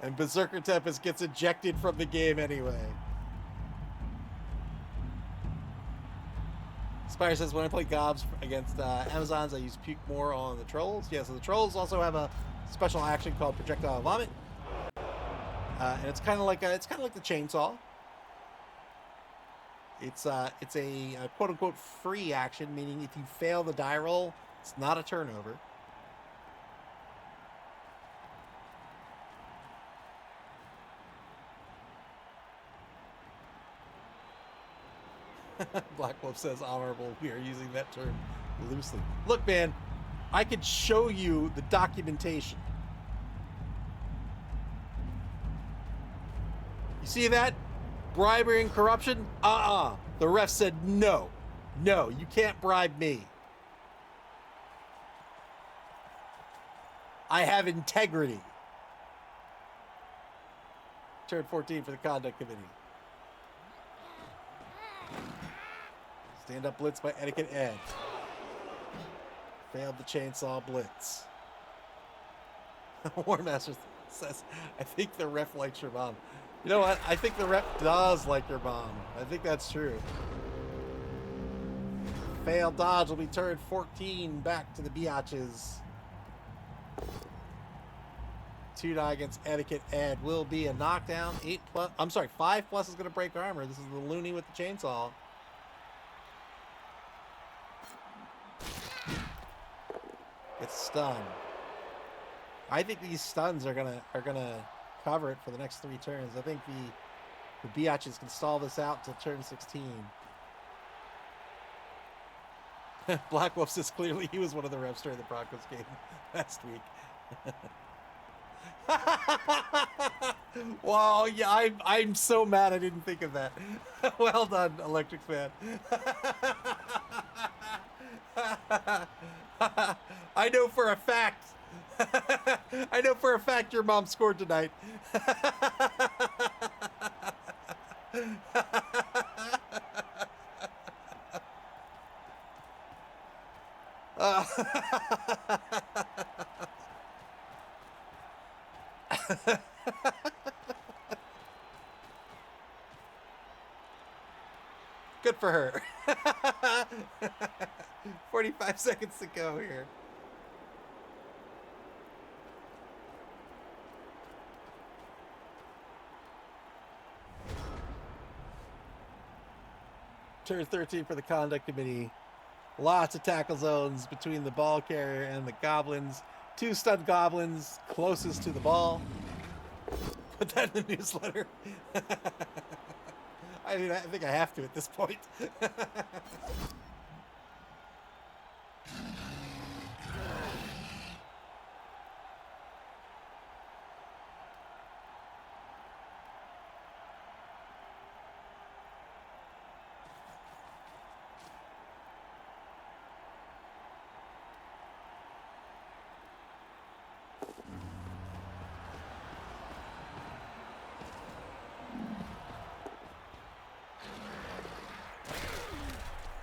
And Berserker Tempest gets ejected from the game anyway. Spire says, when I play gobs against Amazons, I use puke more on the trolls. Yeah, so the trolls also have a special action called projectile vomit. And it's kind of like the chainsaw. It's a quote unquote free action, meaning if you fail the die roll, it's not a turnover. Black Wolf says honorable. We are using that term loosely. Look, man, I could show you the documentation. You see that? Bribery and corruption? The ref said no. No, you can't bribe me. I have integrity. Turn 14 for the conduct committee. Stand-up blitz by Etiquette Ed. Failed the chainsaw blitz. War Master says, I think the ref likes your mom. You know what? I think the ref does like your mom. I think that's true. Failed dodge will be turned 14 back to the Biotches. 2-die against Etiquette Ed will be a knockdown. 8+. I'm sorry, 5+ is going to break armor. This is the loony with the chainsaw. It's stunned. I think these stuns are gonna cover it for the next 3 turns. I think the Biatches can stall this out until turn 16. Black Wolf says clearly he was one of the refs during the Broncos game last week. Wow, yeah, I'm so mad I didn't think of that. Well done, Electric Fan. I know for a fact. I know for a fact your mom scored tonight. Good for her. 45 seconds to go here. Turn 13 for the conduct committee. Lots of tackle zones between the ball carrier and the goblins. 2 stunned goblins closest to the ball. Put that in the newsletter. I mean, I think I have to at this point.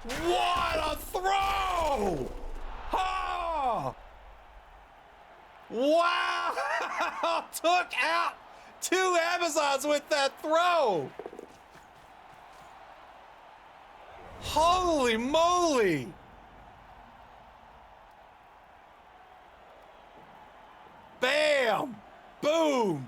What a throw! Oh! Wow! Took out 2 Amazons with that throw! Holy moly! Bam! Boom!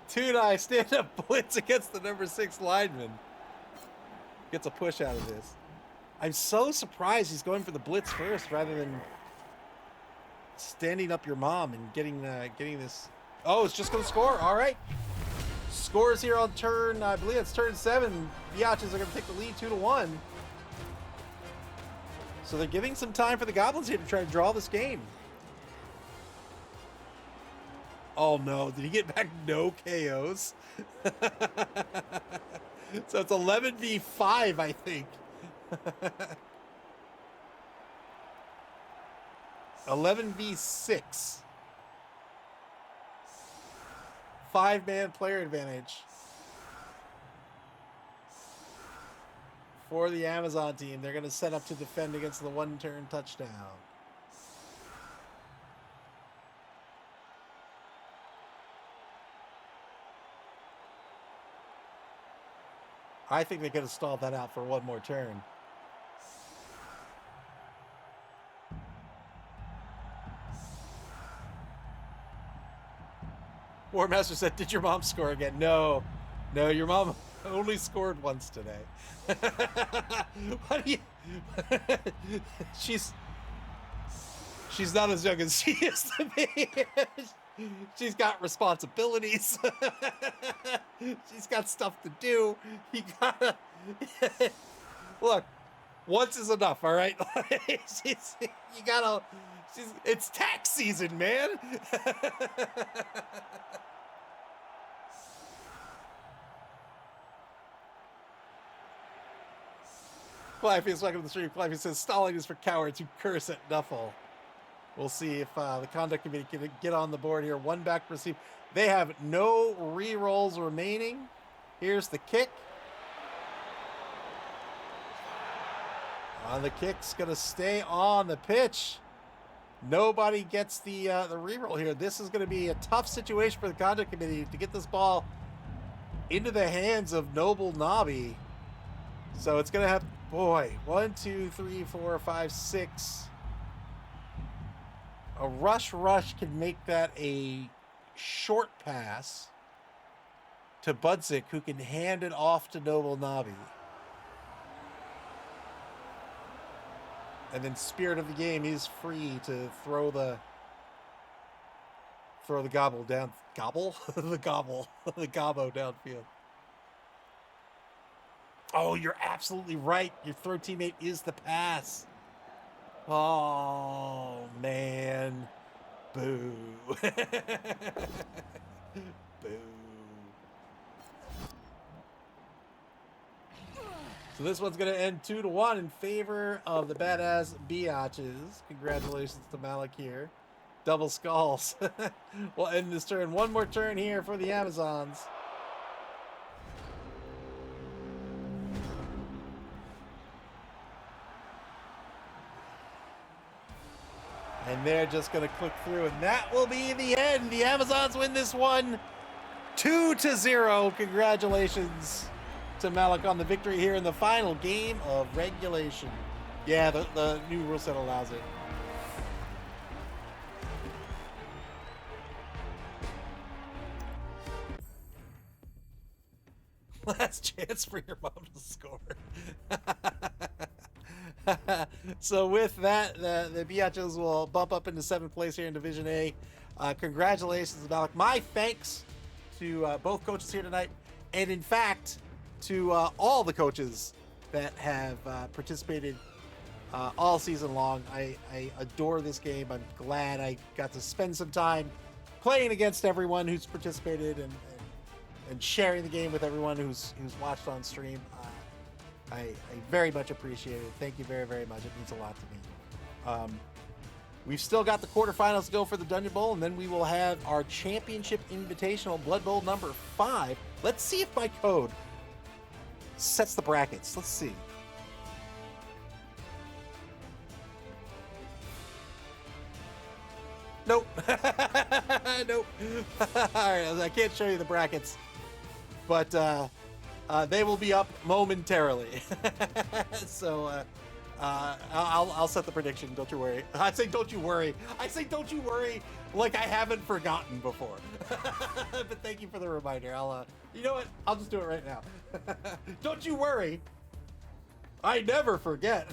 Two-die stand-up blitz against the number 6 lineman. Gets a push out of this. I'm so surprised he's going for the blitz first rather than standing up your mom and getting this. Oh, it's just going to score. All right. Scores here on turn, I believe it's turn 7. Biatches are going to take the lead 2-1. So they're giving some time for the Goblins here to try to draw this game. Oh no, did he get back no KOs? So it's 11v5, I think. 11v6. 5-man player advantage for the Amazon team. They're going to set up to defend against the 1-turn touchdown. I think they could have stalled that out for 1 more turn. War Master said, did your mom score again? No. No, your mom only scored once today. What do you... She's not as young as she used to be. She's got responsibilities. She's got stuff to do. You gotta... Look, once is enough, all right? You gotta... It's tax season, man. Clive is welcome to the stream. Clive says, stalling is for cowards who curse at Nuffle. We'll see if the conduct committee can get on the board here. One back receive. They have no re-rolls remaining. Here's the kick. The kick's going to stay on the pitch. Nobody gets the re-roll here. This is going to be a tough situation for the conduct committee to get this ball into the hands of Noble Nobby. So it's going to have, boy, 1, 2, 3, 4, 5, 6. A rush can make that a short pass to Budzik, who can hand it off to Noble Nobby. And then spirit of the game is free to throw the gobble down. Gobble? the gobbo downfield. Oh, you're absolutely right. Your throw teammate is the pass. Oh, man. Boo. Boo. So this one's going to end 2-1 in favor of the badass Biotches. Congratulations to Malik here. Double skulls. We'll end this turn. One more turn here for the Amazons. And they're just going to click through, and that will be the end. The Amazons win this one 2-0. Congratulations to Malik on the victory here in the final game of regulation. Yeah, the new rule set allows it. Last chance for your mom to score. So with that, the Biotches will bump up into 7th place here in Division A. Congratulations to Malik. My thanks to both coaches here tonight, and in fact, to all the coaches that have participated all season long. I adore this game. I'm glad I got to spend some time playing against everyone who's participated and sharing the game with everyone who's watched on stream. I very much appreciate it. Thank you very, very much. It means a lot to me. We've still got the quarterfinals to go for the Dungeonbowl, and then we will have our championship invitational Blood Bowl number 5. Let's see if my code sets the brackets. Let's see. Nope. Nope. All right, I can't show you the brackets, but they will be up momentarily. So I'll set the prediction. Don't you worry. I say don't you worry. I say don't you worry like I haven't forgotten before. But thank you for the reminder. You know what? I'll just do it right now. Don't you worry. I never forget.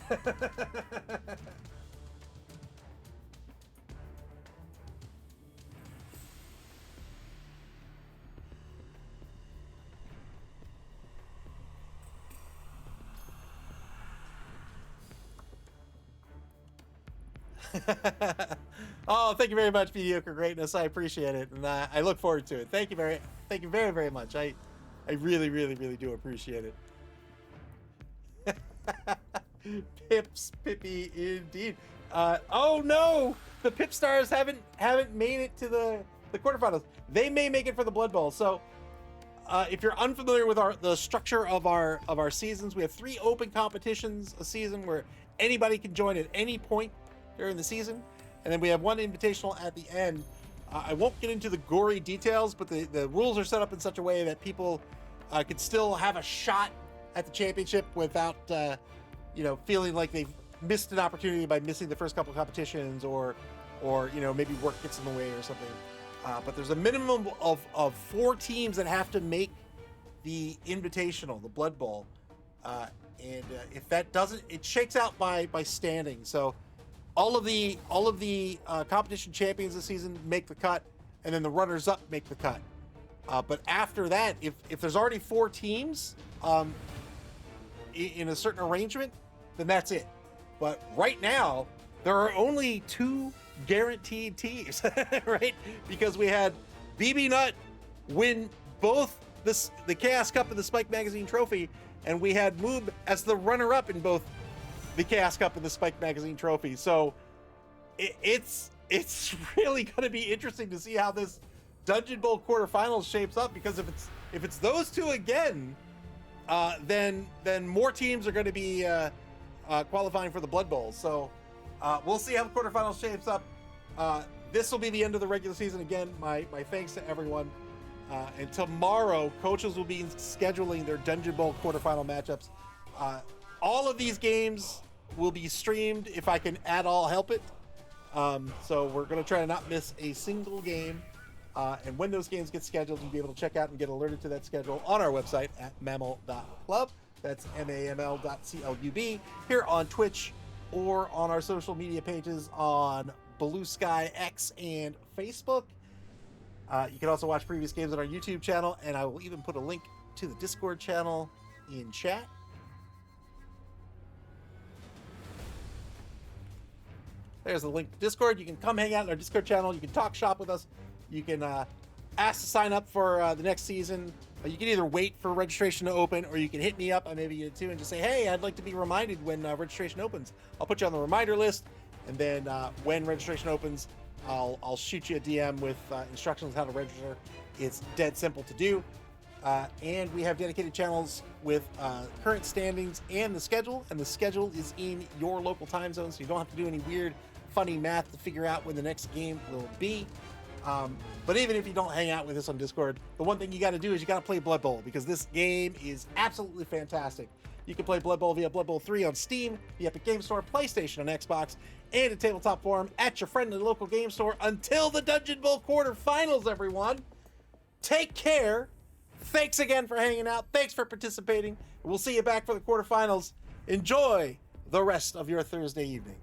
Oh, thank you very much, Mediocre Greatness. I appreciate it, and I look forward to it. Thank you very, very much. I really, really, really do appreciate it. Pips, Pippy, indeed. Oh no, the Pip Stars haven't made it to the quarterfinals. They may make it for the Blood Bowl. So, if you're unfamiliar with the structure of our seasons, we have 3 open competitions a season where anybody can join at any point during the season, and then we have 1 invitational at the end. I won't get into the gory details, but the rules are set up in such a way that people can still have a shot at the championship without feeling like they've missed an opportunity by missing the first couple of competitions, or maybe work gets in the way or something. But there's a minimum of 4 teams that have to make the invitational, the Blood Bowl, and if that doesn't, it shakes out by standing. So all of the competition champions this season make the cut, and then the runners-up make the cut. But after that, if there's already 4 teams in a certain arrangement, then that's it. But right now, there are only 2 guaranteed teams, right? Because we had BB Nut win both the Chaos Cup and the Spike Magazine Trophy, and we had Moob as the runner-up in both the Chaos Cup and the Spike Magazine Trophy. So it's really going to be interesting to see how this Dungeon Bowl quarterfinals shapes up, because if it's those two again, then more teams are going to be qualifying for the Blood Bowl. So we'll see how the quarterfinals shapes up. This will be the end of the regular season. Again, my thanks to everyone. And tomorrow, coaches will be scheduling their Dungeon Bowl quarterfinal matchups. All of these games will be streamed if I can at all help it. So we're going to try to not miss a single game. And when those games get scheduled, you'll be able to check out and get alerted to that schedule on our website at maml.club. That's MAML.club. Here on Twitch or on our social media pages on Blue Sky, X, and Facebook. You can also watch previous games on our YouTube channel, and I will even put a link to the Discord channel in chat. There's the link to Discord. You can come hang out in our Discord channel. You can talk shop with us. You can ask to sign up for the next season. You can either wait for registration to open, or you can hit me up. I maybe you too, and just say, hey, I'd like to be reminded when registration opens. I'll put you on the reminder list, and then when registration opens, I'll shoot you a DM with instructions on how to register. It's dead simple to do. And we have dedicated channels with current standings and the schedule is in your local time zone, so you don't have to do any weird, funny math to figure out when the next game will be. But even if you don't hang out with us on Discord, the one thing you got to do is you got to play Blood Bowl, because this game is absolutely fantastic. You can play Blood Bowl via Blood Bowl 3 on Steam, the Epic Game Store, PlayStation, and Xbox, and a tabletop forum at your friendly local game store until the Dungeon Bowl quarterfinals, everyone. Take care. Thanks again for hanging out. Thanks for participating. We'll see you back for the quarterfinals. Enjoy the rest of your Thursday evening.